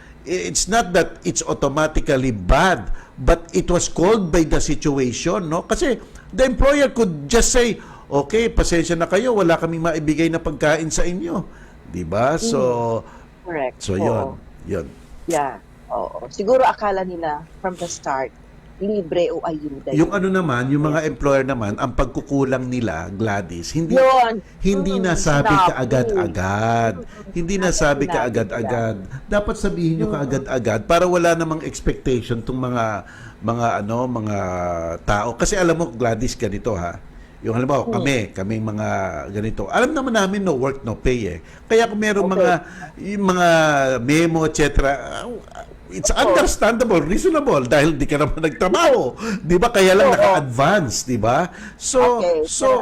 it's automatically bad, but it was called by the situation, Kasi the employer could just say, okay, pasensya na kayo, wala kaming maibigay na pagkain sa inyo. Diba? So, correct. So, yun. Yeah. Oo. Siguro akala nila from the start, libre o ayuda. Yung ano naman, yung mga employer naman, ang pagkukulang nila, Gladys, hindi Yun. nasabi Sinabi. kaagad-agad. Hindi nasabi Sinabi kaagad-agad. Dapat sabihin nyo kaagad-agad para wala namang expectation tong mga tao. Kasi alam mo, Gladys, ganito ha. Yung alam mo, kaming mga ganito. Alam naman namin no work, no pay eh. Kaya kung merong yung mga memo, etc., it's understandable, reasonable dahil di ka naman nagtrabaho. Di ba? Kaya lang naka-advance, di ba? So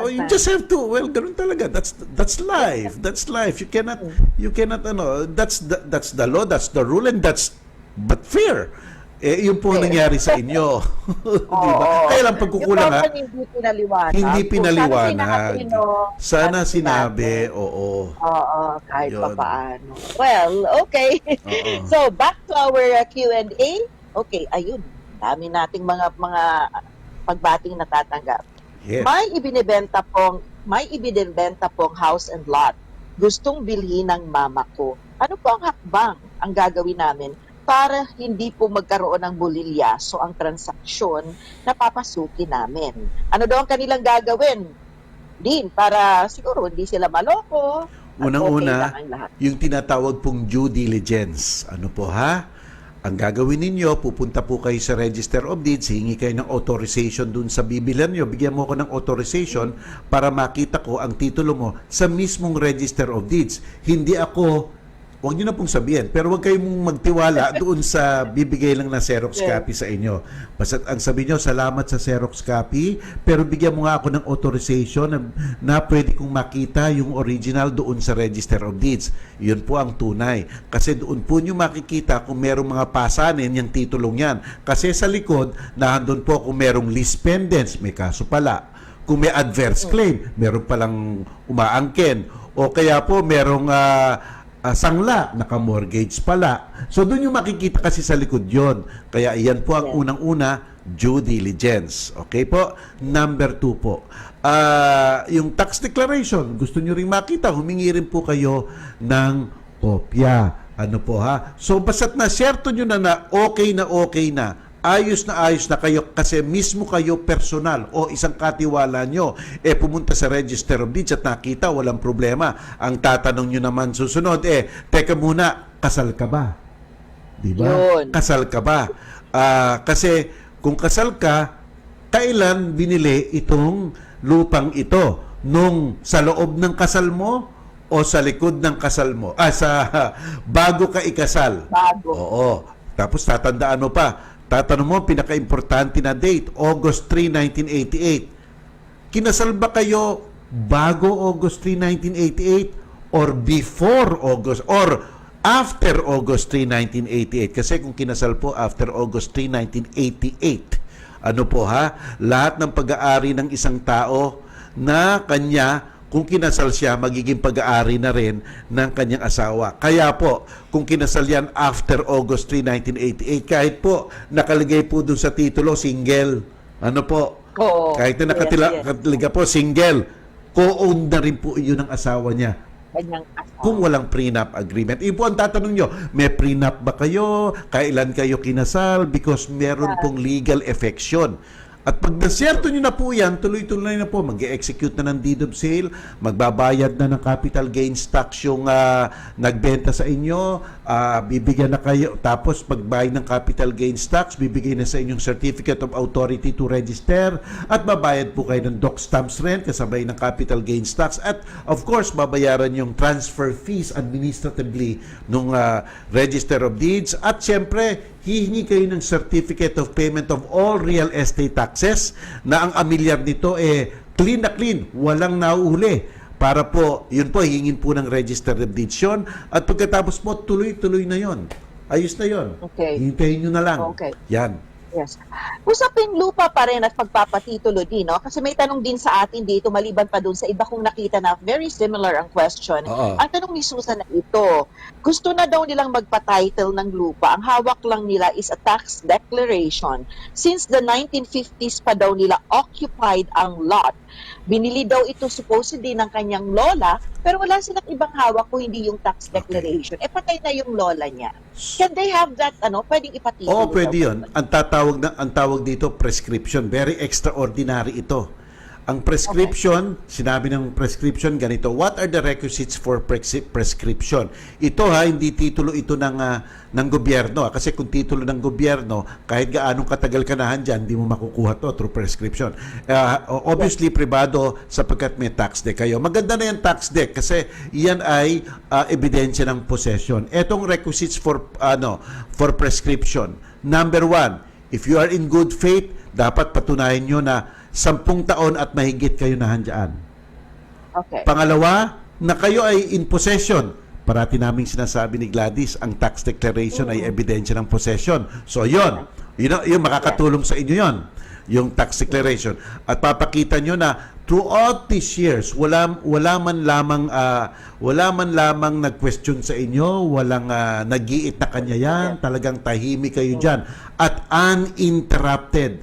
you just have to, well, ganun talaga. That's life. That's life. You cannot that's the law, that's the rule, and but fair. Yun po nangyari sa inyo. Di ba? Kaya lang pagkukulang hindi pinaliwanag. Hindi pinaliwanag. Sana sinabi, oo. Oo, kahit Yun. pa paano. Well, okay. So, back to our Q&A. Okay, ayun. Dami nating mga pagbating natatanggap. Yes. May ibinebenta pong house and lot. Gustong bilhin ng mama ko. Ano po ang hakbang ang gagawin namin para hindi po magkaroon ng bulilyaso ang transaksyon na papasukin namin? Ano daw ang kanilang gagawin? Din, para siguro hindi sila maloko. at Unang-una, okay lang ang lahat. yung tinatawag pong due diligence. Ano po ha? Ang gagawin ninyo, pupunta po kayo sa Register of Deeds, hingi kayo ng authorization dun sa bibilihan nyo. Bigyan mo ko ng authorization para makita ko ang titulo mo sa mismong Register of Deeds. Hindi ako, huwag nyo na pong sabihin, pero huwag kayong magtiwala doon sa bibigay lang na Xerox copy sa inyo. Basta ang sabi nyo, salamat sa Xerox copy, pero bigyan mo nga ako ng authorization na pwede kong makita yung original doon sa Register of Deeds. Yun po ang tunay. Kasi doon po nyo makikita kung merong mga pasanin yung titulong yan. Kasi sa likod, nahandun po kung merong lease pendants, may kaso pala. Kung may adverse claim, meron palang umaangkin. O kaya po merong sangla, naka-mortgage pala. So, doon yung makikita kasi sa likod yon. Kaya iyan po ang unang-una, due diligence. Okay po? Number 2 po. Yung tax declaration, gusto nyo rin makita, humingi rin po kayo ng kopya. Ano po ha? So, basta't na-certo nyo na okay na, ayos na kayo kasi mismo kayo personal o isang katiwala nyo pumunta sa Register of Deeds at nakita, walang problema. Ang tatanong nyo naman susunod teka muna, kasal ka ba? Diba? Kasal ka ba? Kasi kung kasal ka, kailan binili itong lupang ito? Nung sa loob ng kasal mo o sa likod ng kasal mo? Bago ka ikasal. Oo. Tapos tatandaan mo pa, tatanong mo, pinaka-importante na date, August 3, 1988. Kinasal ba kayo bago August 3, 1988 or before August or after August 3, 1988? Kasi kung kinasal po after August 3, 1988, ano po ha? Lahat ng pag-aari ng isang tao na kanya, kung kinasal siya, magiging pag-aari na rin ng kanyang asawa. Kaya po, kung kinasal yan after August 3, 1988, kahit po nakalagay po dun sa titulo, single, ano po, kahit na nakatiliga po, single, co-owned na rin po yun ng asawa niya. Kung walang prenup agreement. Iyon po ang tatanong nyo, may prenup ba kayo? Kailan kayo kinasal? Because meron pong legal effection. At pag nasyerto nyo na po yan, tuloy-tuloy na po, mag-execute na ng deed of sale, magbabayad na ng capital gains tax yung nagbenta sa inyo, bibigyan na kayo, tapos pagbayad ng capital gains tax, bibigyan na sa inyong certificate of authority to register, at babayad po kayo ng doc stamps rin, kasabay ng capital gains tax, at of course, babayaran yung transfer fees administratively ng Register of Deeds, at syempre, hihingi kayo ng certificate of payment of all real estate taxes na ang amilyar nito clean na clean, walang nauhuli. Para po, yun po, hingin po ng Register of Deeds yun. At pagkatapos po, tuloy-tuloy na yun. Ayos na yun. Okay. Hintayin nyo na lang. Okay. Yan. Yes. Usapin lupa pa rin at pagpapatitulo din, no? Kasi may tanong din sa atin dito, maliban pa dun sa iba kong nakita na very similar ang question. Ang tanong ni Susan na ito, gusto na daw nilang magpa-title ng lupa. Ang hawak lang nila is a tax declaration. Since the 1950s pa daw nila occupied ang lot. Binili daw ito supposedly ng kanyang lola, pero wala silang ibang hawak kung hindi yung tax declaration. Patay na yung lola niya. Can they have that, pwedeng ipatitulo? Pwede yun. Ang tatawag tawag dito prescription. Very extraordinary ito. Ang prescription, sinabi ng prescription ganito, what are the requisites for prescription? Ito hindi titulo ito ng gobyerno. Kasi kung titulo ng gobyerno, kahit gaanong katagal ka na dyan, hindi mo makukuha to through prescription. Obviously, privado sapagkat may tax deck kayo. Maganda na yung tax deck kasi yan ay ebidensya ng possession. Etong requisites for prescription. Number 1, if you are in good faith, dapat patunayan nyo na 10 taon at mahigit kayo na handyan. Okay. Pangalawa, na kayo ay in possession. Parati naming sinasabi ni Gladys, ang tax declaration ay ebidensya ng possession. So, yun makakatulong sa inyo yon, yung tax declaration. At papakita nyo na throughout these years, wala man lamang nag-question sa inyo, walang nag-iit na kanya yan, talagang tahimik kayo dyan. At uninterrupted,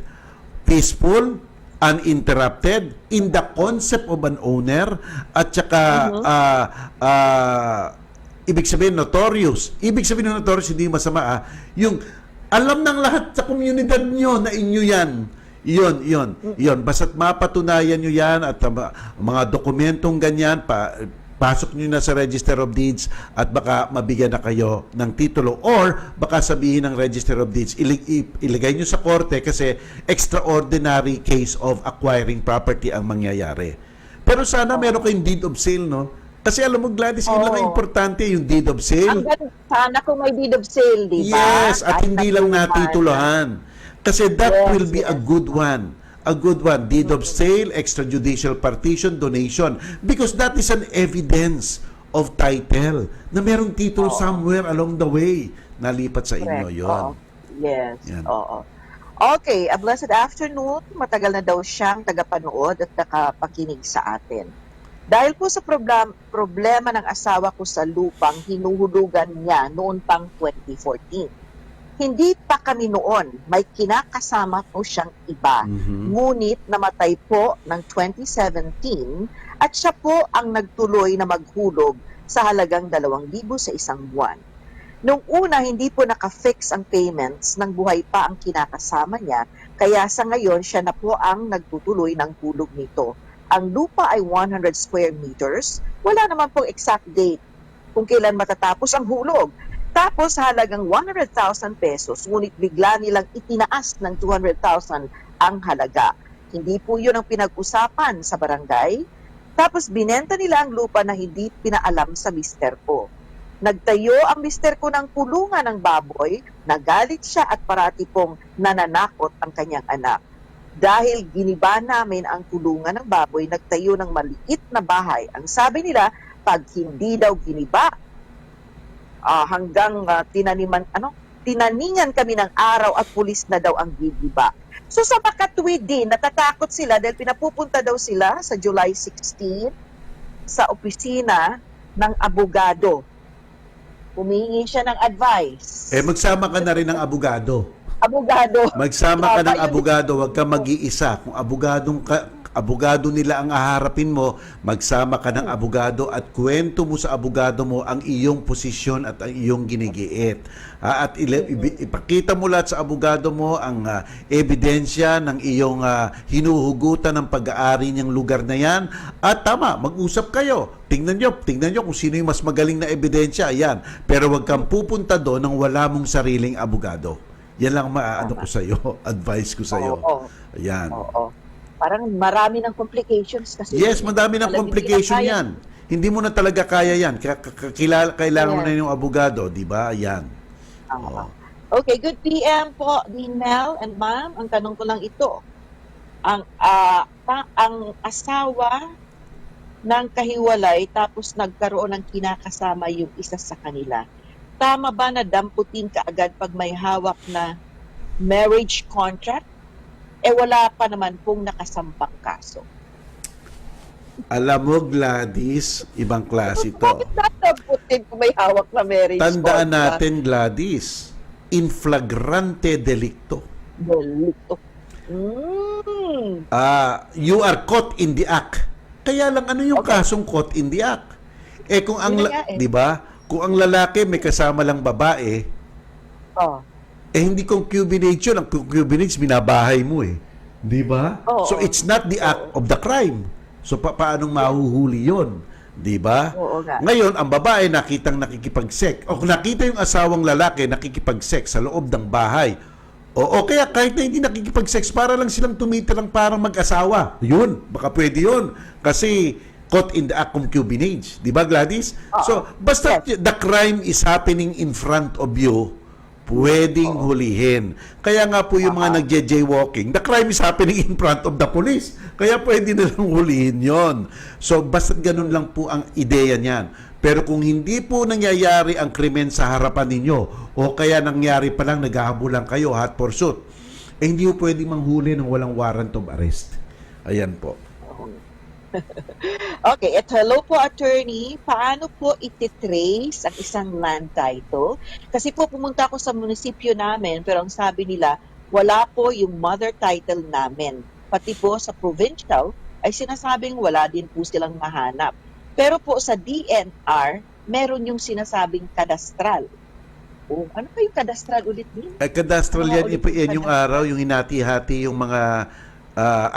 peaceful, uninterrupted in the concept of an owner, at saka ibig sabihin notorious. Ibig sabihin ng notorious, hindi masama yung alam ng lahat sa komunidad nyo na inyo yan. Yun. Basta't mapatunayan nyo yan at mga dokumentong ganyan, pasok nyo na sa Register of Deeds at baka mabigyan na kayo ng titulo, or baka sabihin ng Register of Deeds, ilagay nyo sa korte kasi extraordinary case of acquiring property ang mangyayari. Pero sana meron kayong deed of sale, no? Kasi alam mo, Gladys, yun lang ang importante, yung deed of sale. Sana kung may deed of sale, di ba? Yes, at hindi lang natituluhan. Kasi that will be a good one. A good one, deed of sale, extrajudicial partition, donation. Because that is an evidence of title na merong titulo somewhere along the way. Nalipat sa inyo yon. Yes. Yan. Oo. Okay, a blessed afternoon. Matagal na daw siyang tagapanood at nakapakinig sa atin. Dahil po sa problema ng asawa ko sa lupang hinuhulugan niya noon pang 2014. Hindi pa kami noon, may kinakasama po siyang iba. Ngunit namatay po ng 2017 at siya po ang nagtuloy na maghulog sa halagang 2,000 sa isang buwan. Nung una, hindi po naka-fix ang payments nang buhay pa ang kinakasama niya, kaya sa ngayon siya na po ang nagtutuloy ng hulog nito. Ang lupa ay 100 square meters, wala naman pong exact date kung kailan matatapos ang hulog. Tapos halagang 100,000 pesos, ngunit bigla nilang itinaas ng 200,000 ang halaga. Hindi po yun ang pinag-usapan sa barangay. Tapos binenta nila ang lupa na hindi pinaalam sa mister ko. Nagtayo ang mister ko ng kulungan ng baboy, nagalit siya at parati pong nananakot ang kanyang anak. Dahil giniba namin ang kulungan ng baboy, nagtayo ng maliit na bahay. Ang sabi nila, pag hindi daw giniba, hanggang tinaningan kami ng araw at pulis na daw ang gigiba. So sa makatwid din, natatakot sila dahil pinapupunta daw sila sa July 16 sa opisina ng abogado. Humingi siya ng advice. Magsama ka na rin ng abogado. Magsama ka ng abogado, huwag ka mag-iisa. Kung abogado nila ang haharapin mo, magsama ka ng abogado at kwento mo sa abogado mo ang iyong posisyon at ang iyong ginigiit. At ipakita mo lahat sa abogado mo ang ebidensya ng iyong hinuhugutan ng pag-aari niyang lugar na yan. At tama, mag-usap kayo. Tingnan nyo kung sino yung mas magaling na ebidensya. Ayan. Pero huwag kang pupunta doon nang wala mong sariling abogado. Yan lang ko sa iyo, advice ko sa iyo. Ayan. Parang marami ng complications kasi. Yes, madami ng complication yan. Hindi mo na talaga kaya yan. Kailangan mo na yung abogado, di ba? Yan. Okay, good PM po, Dean Mel and Ma'am. Ang tanong ko lang ito. Ang asawa ng kahiwalay tapos nagkaroon ng kinakasama yung isa sa kanila. Tama ba na damputin kaagad pag may hawak na marriage contract? Wala pa naman pong nakasampang kaso. Alam mo, Gladys, ibang klase ito. Bakit damputin kung may hawak na marriage contract? Tandaan natin, Gladys, in flagrante delicto. You are caught in the act. Kaya lang, ano yung kasong caught in the act? Kung ang, di ba? Kung ang lalaki may kasama lang babae, hindi concubinage yun. Ang concubinage, binabahay mo eh. Di ba? Oo. So it's not the act of the crime. So paanong mahuhuli yun? Di ba? Oo nga. Ngayon, ang babae nakitang nakikipag-sex. O kung nakita yung asawang lalaki nakikipag-sex sa loob ng bahay. O kaya kahit na hindi nakikipag-sex, para lang silang tumitirang parang mag-asawa. Yun, baka pwede yun. Kasi caught in the act concubinage. Di ba, Gladys? So, basta the crime is happening in front of you, pwedeng hulihin. Kaya nga po yung mga nagje-jaywalking, the crime is happening in front of the police. Kaya pwede nilang hulihin yon. So, basta ganun lang po ang ideya niyan. Pero kung hindi po nangyayari ang krimen sa harapan ninyo, o kaya nangyari pa lang, naghahabulan kayo, hot pursuit, hindi po pwedeng manghuli ng walang warrant of arrest. Ayan po. Okay, at hello po, attorney. Paano po ititrace ang isang land title? Kasi po pumunta ako sa munisipyo namin, pero ang sabi nila, wala po yung mother title namin. Pati po sa provincial, ay sinasabing wala din po silang mahanap. Pero po sa DNR, meron yung sinasabing kadastral. O, ano pa yung kadastral ulit din? Kadastral yan, yan yung araw, yung hinati-hati yung mga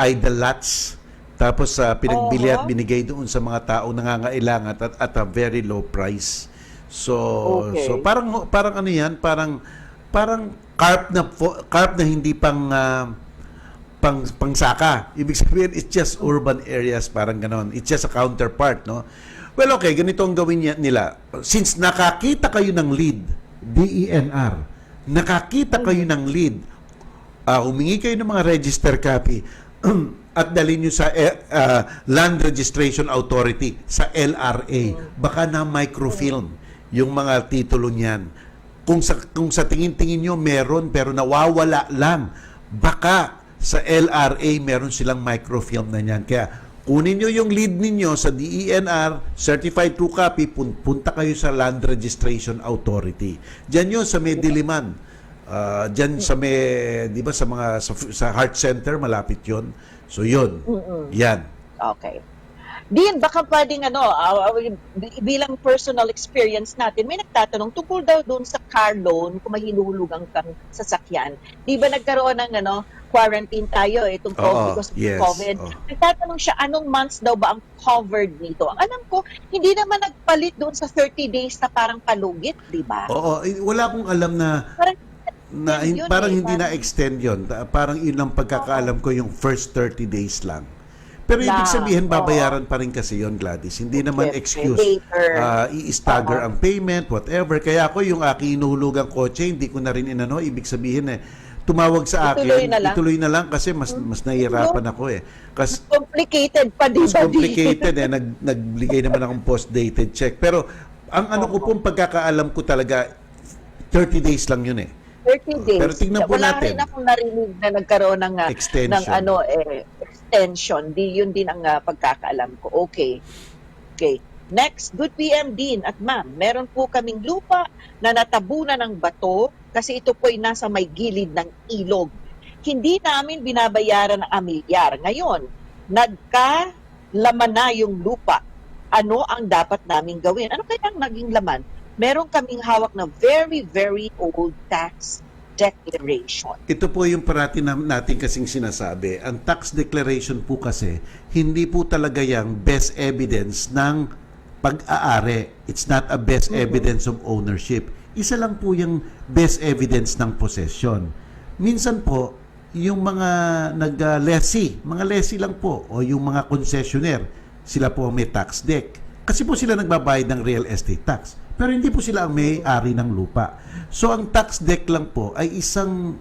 idle lots. Tapos pinagbili at binigay doon sa mga taong nangangailangan at a very low price. So parang ano yan, parang carp na hindi pangsaka. Ibig sabihin, it's just urban areas, parang ganon. It's just a counterpart, no? Well, okay, ganito ang gawin nila. Since nakakita kayo ng lead, DENR, nakakita kayo ng lead, humingi kayo ng mga register copy at dalhin nyo sa Land Registration Authority, sa LRA. Baka na microfilm yung mga titulo niyan. Kung sa tingin-tingin nyo meron pero nawawala lang, baka sa LRA meron silang microfilm na niyan. Kaya kunin nyo yung lead ninyo sa DENR, certified true copy, punta kayo sa Land Registration Authority. Diyan yun sa may Diliman. Diyan sa may, di ba, sa Heart Center, malapit yun. So yun. Yan. Okay. Din, baka pwedeng bilang personal experience natin, may nagtatanong tungkol daw doon sa car loan kung mahinuhulugan kang sasakyan. Di ba nagkaroon ng quarantine tayo itong because of COVID. Nagtatanong siya, anong months daw ba ang covered nito? Ang alam ko, hindi naman nagpalit doon sa 30 days na parang palugit, di ba? Oo, wala akong alam na parang hindi na-extend yun. Parang yun ang pagkakaalam ko, yung first 30 days lang. Pero ibig sabihin, babayaran pa rin kasi yon, Gladys. Hindi naman excuse. I-stagger ang payment, whatever. Kaya ako, yung aking inuhulugang kotse, hindi ko na rin inano. Ibig sabihin, tumawag sa akin, ituloy na lang kasi mas nahihirapan ako eh. Kasi complicated pa din. Mas complicated nagbigay naman akong post-dated check. Pero ang ko pong pagkakaalam ko talaga, 30 days lang yun eh. 30 days. Pero tingnan po Wala natin. Wala rin akong narinig na nagkaroon ng extension. Extension. Yun din ang pagkakaalam ko. Okay. Next, good PM Dean at ma'am. Meron po kaming lupa na natabunan ng bato kasi ito po ay nasa may gilid ng ilog. Hindi namin binabayaran ng amilyar. Ngayon, nagkalaman na yung lupa. Ano ang dapat namin gawin? Ano kaya ang naging laman? Meron kaming hawak na very, very old tax declaration. Ito po yung parati natin kasing sinasabi. Ang tax declaration po kasi, hindi po talaga yung best evidence ng pag-aari. It's not a best evidence of ownership. Isa lang po yung best evidence ng possession. Minsan po, yung mga nag-lessee, mga lessee lang po, o yung mga concessionaire, sila po ang may tax deck. Kasi po sila nagbabayad ng real estate tax. Pero hindi po sila ang may-ari ng lupa. So, ang tax deck lang po ay isang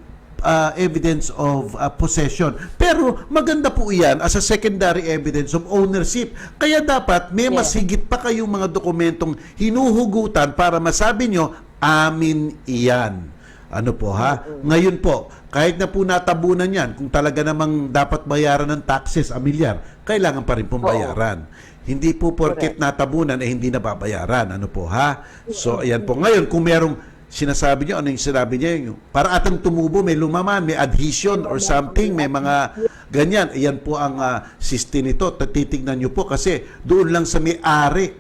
evidence of possession. Pero maganda po iyan as a secondary evidence of ownership. Kaya dapat may mas higit pa kayong mga dokumentong hinuhugutan para masabi nyo, amin iyan. Ano po ha? Ngayon po, kahit na po natabunan yan, kung talaga namang dapat bayaran ng taxes, amilyar, kailangan pa rin pong bayaran. Hindi po porket natabunan hindi nababayaran. Ano po ha? So, ayan po. Ngayon, kung merong sinasabi niyo, ano yung sinabi niya? Para atang tumubo, may lumaman, may adhesion or something, may mga ganyan. Ayan po ang system nito. Titignan niyo po kasi doon lang sa may-ari.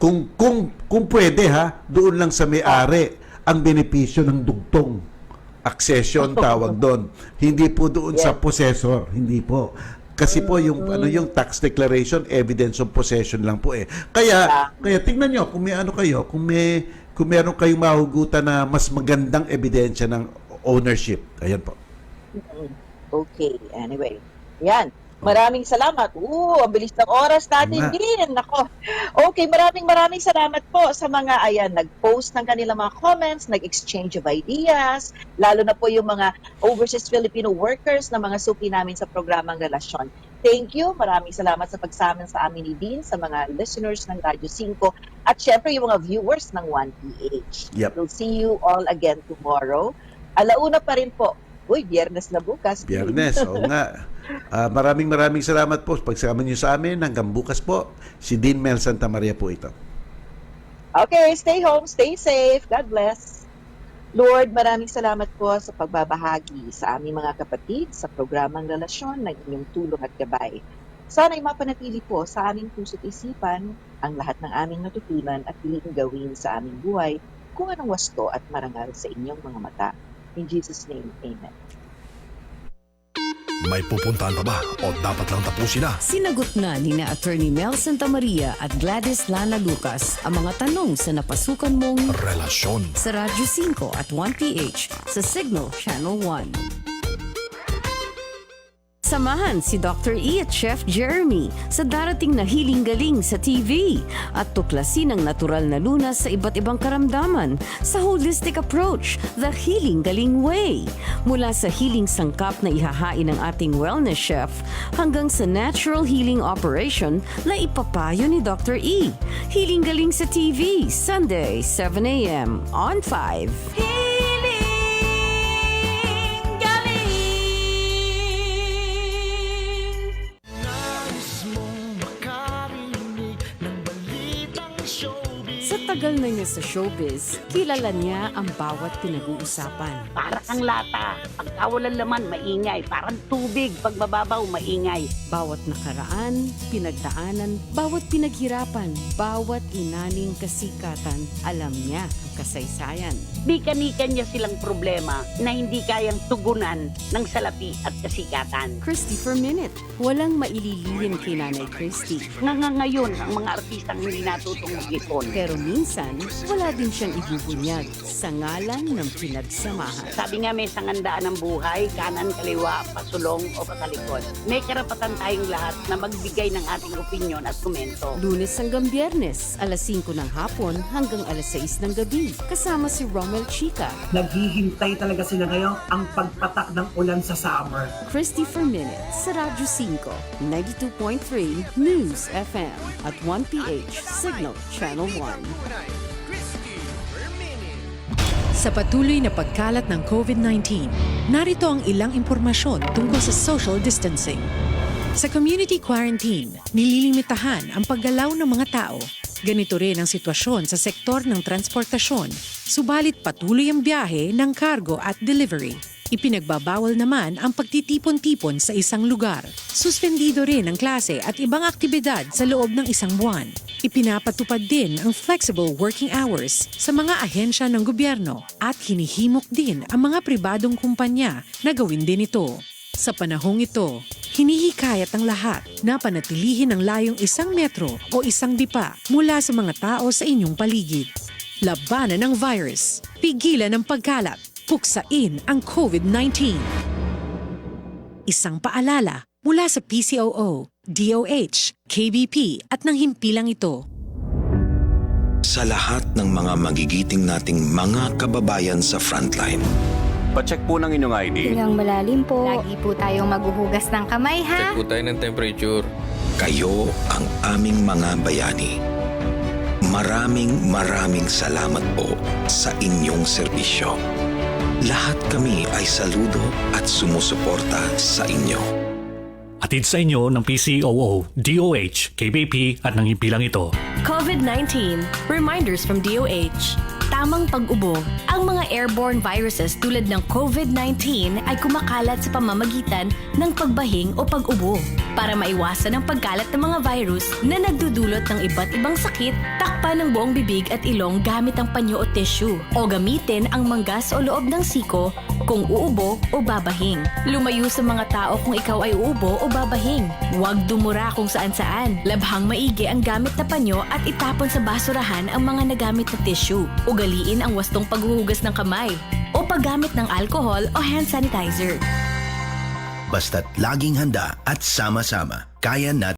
Kung pwede ha, doon lang sa may-ari. ang benepisyo ng dugtong accession tawag doon. Hindi po doon sa possessor, hindi po. Kasi po yung yung tax declaration, evidence of possession lang po eh. Kaya tingnan niyo kung may ano kayo, kung meron kayong mahugutan na mas magandang ebidensya ng ownership. Ayan po. Okay, anyway. Yan. Maraming salamat. Ang bilis ng oras natin din. Nako. Okay, maraming salamat po sa mga nag-post ng kanilang mga comments, nag-exchange of ideas, lalo na po yung mga overseas Filipino workers na mga suki namin sa programang Relasyon. Thank you. Maraming salamat sa pagsama sa amin ni Dean, sa mga listeners ng Radyo 5, at syempre yung mga viewers ng 1PH. Yep. We'll see you all again tomorrow. Alauna pa rin po. Biyernes na bukas. Biyernes, oo nga. Maraming salamat po. Pagsama niyo sa amin hanggang bukas po. Si Dean Mel Santa Maria po ito. Okay, stay home, stay safe. God bless. Lord, maraming salamat po sa pagbabahagi sa aming mga kapatid sa programang Relasyon ng inyong tulong at gabay. Sana'y mapanatili po sa aming puso't isipan ang lahat ng aming natutunan at piling gawin sa aming buhay kung anong wasto at marangal sa inyong mga mata. In Jesus' name, Amen. May pupuntahan pa ba o dapat lang tapusin na? Sinagot na ni na Attorney Mel Santa Maria at Gladys Lana Lucas ang mga tanong sa napasukan mong Relasyon. sa Radyo 5 at 1PH sa Signal Channel 1. Samahan si Dr. E at Chef Jeremy sa darating na Healing Galing sa TV at tuklasin ang natural na lunas sa iba't ibang karamdaman sa holistic approach, The Healing Galing Way. Mula sa healing sangkap na ihahain ng ating wellness chef hanggang sa natural healing operation na ipapayo ni Dr. E. Healing Galing sa TV, Sunday, 7 a.m. on 5. Sa tagal na niya sa showbiz, kilala niya ang bawat pinag-uusapan. Para kang lata. Pagka walang laman, maingay. Parang tubig. Pag mababaw, maingay. Bawat nakaraan, pinagdaanan, bawat pinaghirapan, bawat inaning kasikatan, alam niya ang kasaysayan. Bikanikan niya silang problema na hindi kayang tugunan ng salapi at kasikatan. Christy for Minute. Walang maililihim kay Nanay Christy. Ngayon, ang mga artistang hindi natutong mag-ipon. Pero minsan, wala din siyang ibubunyag sa ngalan ng pinagsamahan. Sabi nga may sangandaan ng buhay, kanan, kaliwa, pasulong o patalikod. May karapatan tayong lahat na magbigay ng ating opinyon at komento. Lunes hanggang Biyernes, alas 5 ng hapon hanggang alas 6 ng gabi. Kasama si Romel Chica. Naghihintay talaga sila ngayon ang pagpatak ng ulan sa summer. Christy for Minute sa Radyo 5, 92.3 News FM at 1PH Signal Channel 1. Sa patuloy na pagkalat ng COVID-19, narito ang ilang impormasyon tungkol sa social distancing. Sa community quarantine, nililimitahan ang paggalaw ng mga tao. Ganito rin ang sitwasyon sa sektor ng transportasyon, subalit patuloy ang biyahe ng cargo at delivery. Ipinagbabawal naman ang pagtitipon-tipon sa isang lugar. Suspendido rin ang klase at ibang aktibidad sa loob ng isang buwan. Ipinapatupad din ang flexible working hours sa mga ahensya ng gobyerno at hinihimok din ang mga pribadong kumpanya na gawin din ito. Sa panahong ito, hinihikayat ang lahat na panatilihin ang layong 1 metro o 1 dipa mula sa mga tao sa inyong paligid. Labanan ang virus, pigilan ang pagkalat, puksain ang COVID-19. Isang paalala mula sa PCOO, DOH, KBP at ng himpilang ito. Sa lahat ng mga magigiting nating mga kababayan sa frontline, pacheck po ng inyong ID. Hingang malalim po. Lagi po tayong maghuhugas ng kamay, ha? Check po tayo ng temperature. kayo ang aming mga bayani. Maraming salamat po sa inyong serbisyo. Lahat kami ay saludo at sumusuporta sa inyo. Atid sa inyo ng PCOO, DOH, KBP at ng himpilang ito. COVID-19, reminders from DOH. tamang pag-ubo. Ang mga airborne viruses tulad ng COVID-19 ay kumakalat sa pamamagitan ng pagbahing o pag-ubo. Para maiwasan ang pagkalat ng mga virus na nagdudulot ng iba't ibang sakit, takpan ng buong bibig at ilong gamit ang panyo o tissue o gamitin ang manggas o loob ng siko kung uubo o babahing. Lumayo sa mga tao kung ikaw ay uubo o babahing. Huwag dumura kung saan-saan. Labhang maigi ang gamit na panyo at itapon sa basurahan ang mga nagamit na tissue. Ugaliin ang wastong paghuhugas ng kamay o paggamit ng alcohol o hand sanitizer. Basta't laging handa at sama-sama, kaya natin